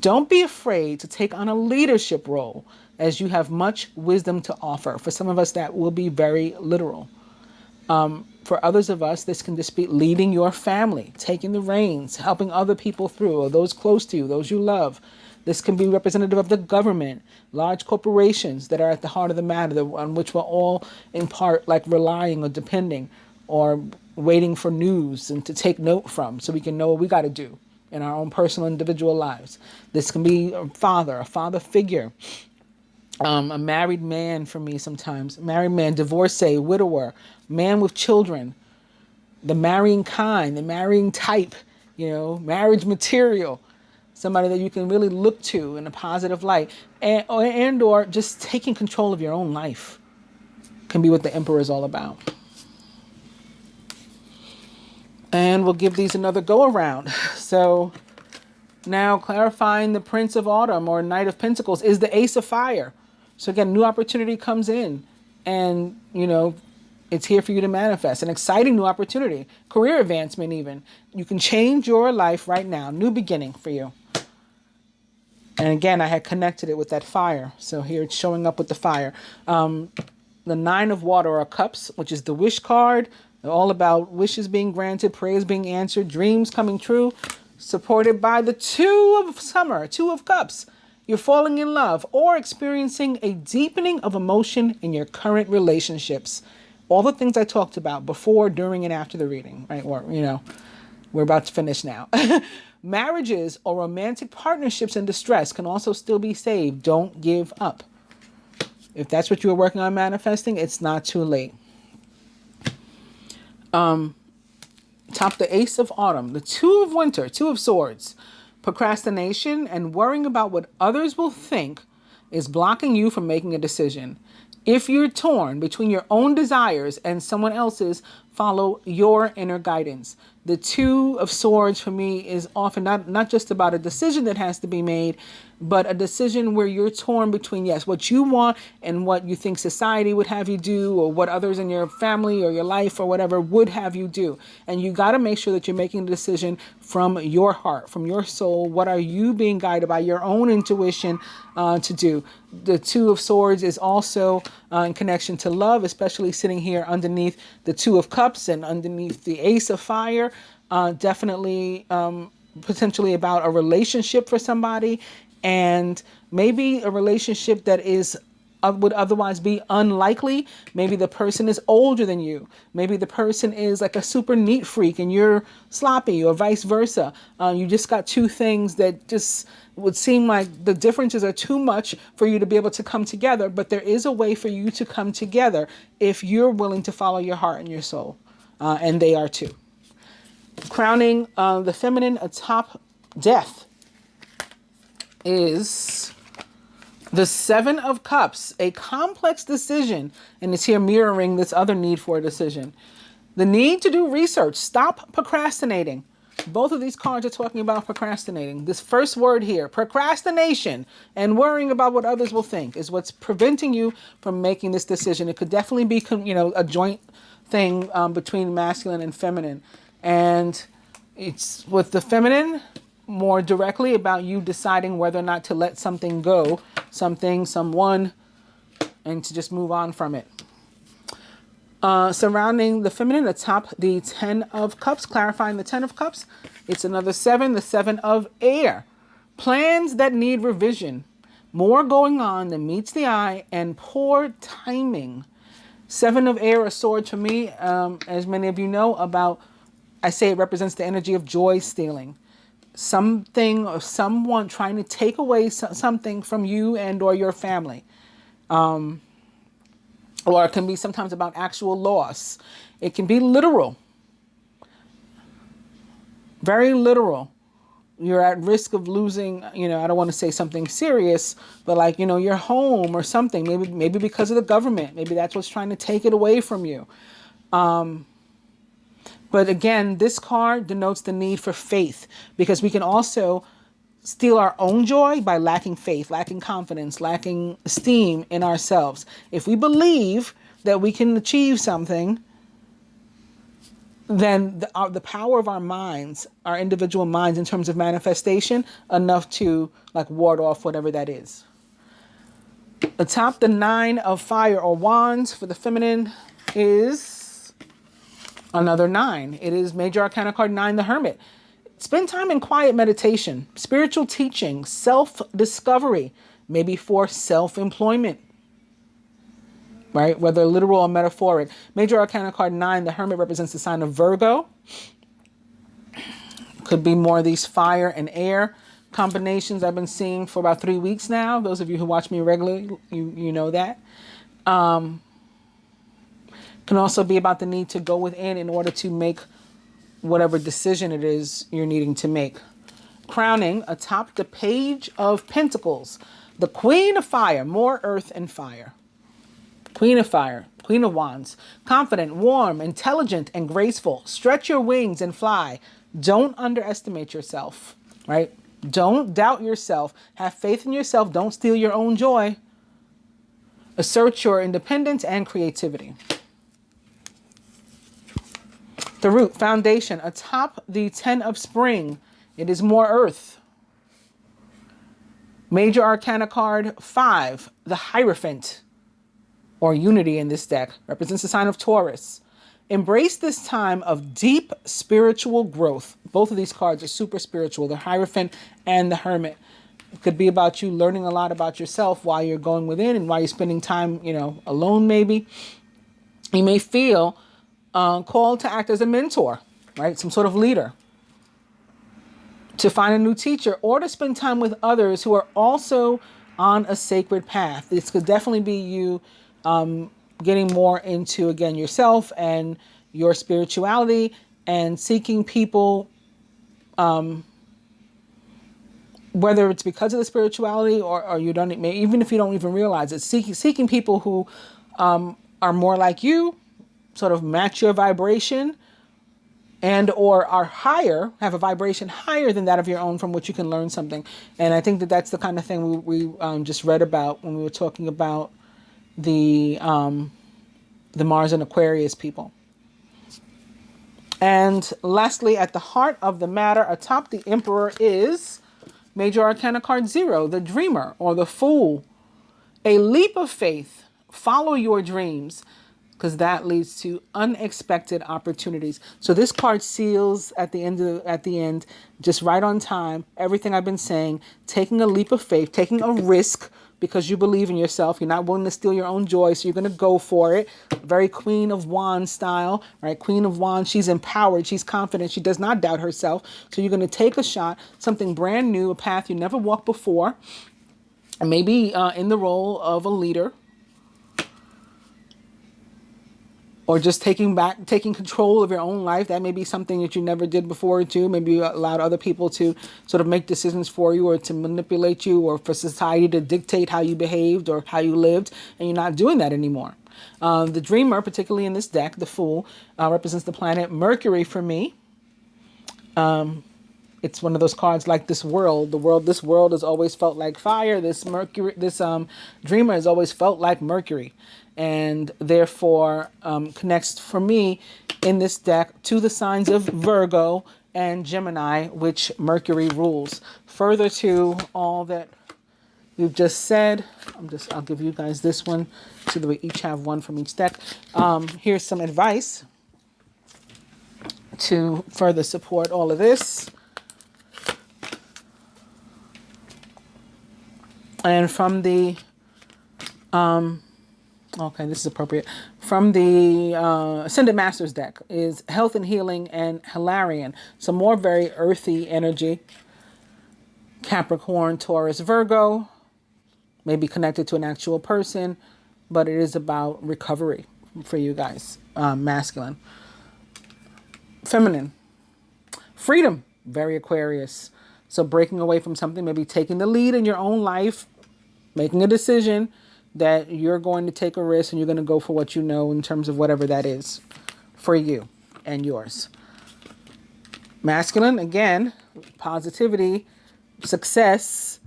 [SPEAKER 1] Don't be afraid to take on a leadership role, as you have much wisdom to offer. For some of us, that will be very literal. For others of us, this can just be leading your family, taking the reins, helping other people through, or those close to you, those you love. This can be representative of the government, large corporations that are at the heart of the matter, on which we're all in part like relying or depending or waiting for news and to take note from so we can know what we got to do in our own personal individual lives. This can be a father figure. A married man for me sometimes. Married man, divorcee, widower, man with children. The marrying kind, the marrying type, marriage material. Somebody that you can really look to in a positive light. And or just taking control of your own life can be what the Emperor is all about. And we'll give these another go around. So now clarifying the Prince of Autumn or Knight of Pentacles is the Ace of Fire. So again, new opportunity comes in and, it's here for you to manifest. An exciting new opportunity, career advancement even. You can change your life right now. New beginning for you. And again, I had connected it with that fire. So here it's showing up with the fire. The 9 of Water or Cups, which is the wish card. They're all about wishes being granted, prayers being answered, dreams coming true. Supported by the 2 of Summer, 2 of Cups. You're falling in love or experiencing a deepening of emotion in your current relationships. All the things I talked about before, during, and after the reading, right? Or, we're about to finish now. Marriages or romantic partnerships in distress can also still be saved. Don't give up. If that's what you were working on manifesting, it's not too late. Top the Ace of Autumn, the 2 of Winter, 2 of Swords. Procrastination and worrying about what others will think is blocking you from making a decision. If you're torn between your own desires and someone else's, follow your inner guidance. The 2 of Swords for me is often not just about a decision that has to be made, but a decision where you're torn between, yes, what you want and what you think society would have you do, or what others in your family or your life or whatever would have you do. And you got to make sure that you're making the decision from your heart, from your soul. What are you being guided by your own intuition to do? The 2 of Swords is also in connection to love, especially sitting here underneath the 2 of Cups and underneath the Ace of Fire. Definitely potentially about a relationship for somebody, and maybe a relationship that would otherwise be unlikely. Maybe the person is older than you. Maybe the person is like a super neat freak and you're sloppy, or vice versa. You just got 2 things that just would seem like the differences are too much for you to be able to come together. But there is a way for you to come together if you're willing to follow your heart and your soul. And they are too. Crowning the feminine atop Death is the 7 of Cups, a complex decision, and it's here mirroring this other need for a decision. The need to do research. Stop procrastinating. Both of these cards are talking about procrastinating. This first word here, procrastination, and worrying about what others will think is what's preventing you from making this decision. It could definitely be, a joint thing between masculine and feminine. And it's with the feminine more directly about you deciding whether or not to let something go, something, someone, and to just move on from it. Surrounding the feminine, atop the 10 of Cups, clarifying the 10 of Cups, it's another 7, the 7 of Air. Plans that need revision. More going on than meets the eye and poor timing. 7 of Air, a sword for me, as many of you know, I say it represents the energy of joy stealing. Something or someone trying to take away something from you and or your family. Or it can be sometimes about actual loss. It can be literal. Very literal. You're at risk of losing, I don't want to say something serious, but like, your home or something, maybe because of the government. Maybe that's what's trying to take it away from you. But again, this card denotes the need for faith, because we can also steal our own joy by lacking faith, lacking confidence, lacking esteem in ourselves. If we believe that we can achieve something, then the power of our minds, our individual minds in terms of manifestation, enough to ward off whatever that is. Atop the 9 of Fire or Wands for the feminine is another 9. It is Major Arcana card 9, the Hermit. Spend time in quiet meditation, spiritual teaching, self-discovery, maybe for self-employment, right? Whether literal or metaphoric. Major Arcana card 9, the Hermit, represents the sign of Virgo. Could be more of these fire and air combinations I've been seeing for about 3 weeks now. Those of you who watch me regularly, you know that. Can also be about the need to go within in order to make whatever decision it is you're needing to make. Crowning atop the Page of Pentacles, the Queen of Fire, more earth and fire. Queen of Fire, Queen of Wands, confident, warm, intelligent, and graceful. Stretch your wings and fly. Don't underestimate yourself, right? Don't doubt yourself. Have faith in yourself. Don't steal your own joy. Assert your independence and creativity. The Root, foundation, atop the 10 of Spring. It is more earth. Major Arcana card 5, the Hierophant, or unity in this deck, represents the sign of Taurus. Embrace this time of deep spiritual growth. Both of these cards are super spiritual, the Hierophant and the Hermit. It could be about you learning a lot about yourself while you're going within and while you're spending time, alone maybe. You may feel called to act as a mentor, right? Some sort of leader. To find a new teacher or to spend time with others who are also on a sacred path. This could definitely be you getting more into, again, yourself and your spirituality and seeking people, whether it's because of the spirituality or you don't, even if you don't even realize it, seeking people who are more like you, sort of match your vibration, and or are higher, have a vibration higher than that of your own, from which you can learn something. And I think that that's the kind of thing we just read about when we were talking about the Mars and Aquarius people. And lastly, at the heart of the matter, atop the Emperor, is Major Arcana card 0, the Dreamer or the Fool. A leap of faith. Follow your dreams, because that leads to unexpected opportunities. So this card seals at the end, just right on time, everything I've been saying, taking a leap of faith, taking a risk because you believe in yourself. You're not willing to steal your own joy, so you're going to go for it. Very Queen of Wands style, right? Queen of Wands, she's empowered, she's confident, she does not doubt herself. So you're going to take a shot, something brand new, a path you never walked before, and maybe in the role of a leader, or just taking control of your own life. That may be something that you never did before too. Maybe you allowed other people to sort of make decisions for you, or to manipulate you, or for society to dictate how you behaved or how you lived, and you're not doing that anymore. The Dreamer, particularly in this deck, the Fool, represents the planet Mercury for me. It's one of those cards like this world. This world has always felt like fire. This Mercury, this dreamer has always felt like Mercury, and therefore connects for me in this deck to the signs of Virgo and Gemini, which Mercury rules. Further to all that we've just said, I'll give you guys this one so that we each have one from each deck. Here's some advice to further support all of this. And from the, okay, this is appropriate. From the Ascended Masters deck is Health and Healing and Hilarion. Some more very earthy energy. Capricorn, Taurus, Virgo. May be connected to an actual person, but it is about recovery for you guys. Masculine. Feminine. Freedom, very Aquarius. So breaking away from something, maybe taking the lead in your own life, making a decision that you're going to take a risk and you're going to go for what you know in terms of whatever that is for you and yours. Masculine, again, positivity, success,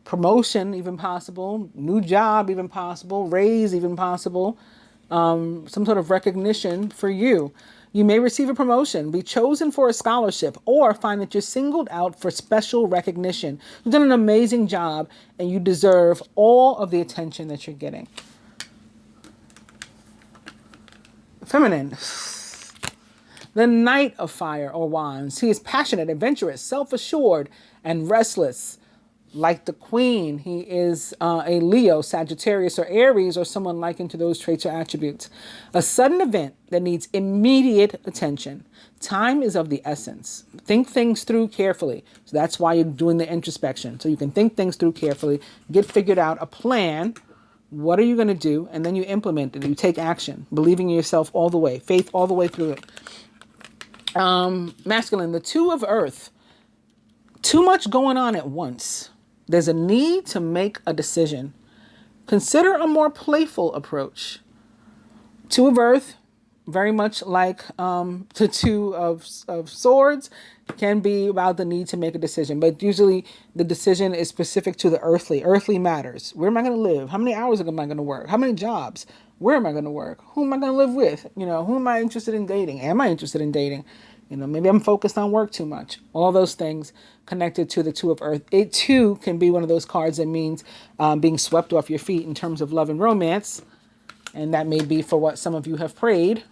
[SPEAKER 1] promotion even possible, new job even possible, raise even possible, some sort of recognition for you. You may receive a promotion, be chosen for a scholarship, or find that you're singled out for special recognition. You've done an amazing job and you deserve all of the attention that you're getting. Feminine. The Knight of Fire or Wands. He is passionate, adventurous, self-assured, and restless. Like the Queen, he is a Leo, Sagittarius, or Aries, or someone likened to those traits or attributes. A sudden event that needs immediate attention. Time is of the essence. Think things through carefully. So that's why you're doing the introspection. So you can think things through carefully, get figured out a plan. What are you going to do? And then you implement it. You take action, believing in yourself all the way, faith all the way through it. Masculine, the Two of Earth. Too much going on at once. There's a need to make a decision. Consider a more playful approach. Two of Earth, very much like the Two of Swords, can be about the need to make a decision. But usually the decision is specific to the earthly. Earthly matters. Where am I going to live? How many hours am I going to work? How many jobs? Where am I going to work? Who am I going to live with? You know, who am I interested in dating? Am I interested in dating? You know, maybe I'm focused on work too much. All those things connected to the Two of Earth. It too can be one of those cards that means being swept off your feet in terms of love and romance. And that may be for what some of you have prayed.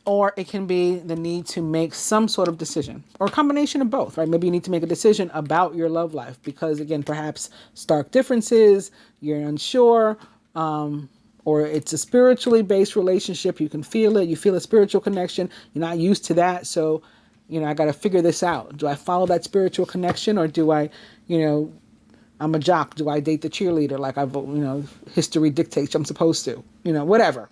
[SPEAKER 1] Or it can be the need to make some sort of decision or a combination of both, right? Maybe you need to make a decision about your love life because, again, perhaps stark differences, you're unsure, or it's a spiritually based relationship. You can feel it. You feel a spiritual connection. You're not used to that. So, you know, I got to figure this out. Do I follow that spiritual connection or do I, you know, I'm a jock. Do I date the cheerleader like I've, you know, history dictates I'm supposed to, you know, whatever.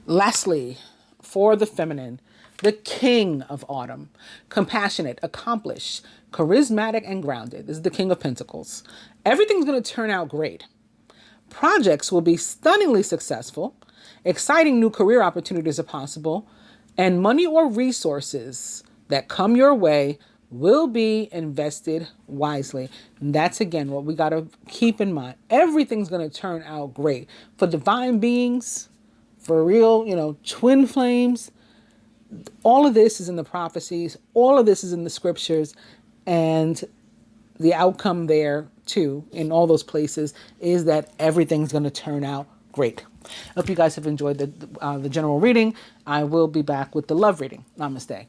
[SPEAKER 1] Lastly, for the feminine, the King of Autumn, compassionate, accomplished, charismatic, and grounded. This is the King of Pentacles. Everything's going to turn out great. Projects will be stunningly successful. Exciting new career opportunities are possible. And money or resources that come your way will be invested wisely. And that's, again, what we got to keep in mind. Everything's going to turn out great. For divine beings, for real, you know, twin flames, all of this is in the prophecies. All of this is in the scriptures. And the outcome there, too, in all those places, is that everything's going to turn out great. I hope you guys have enjoyed the general reading. I will be back with the love reading. Namaste.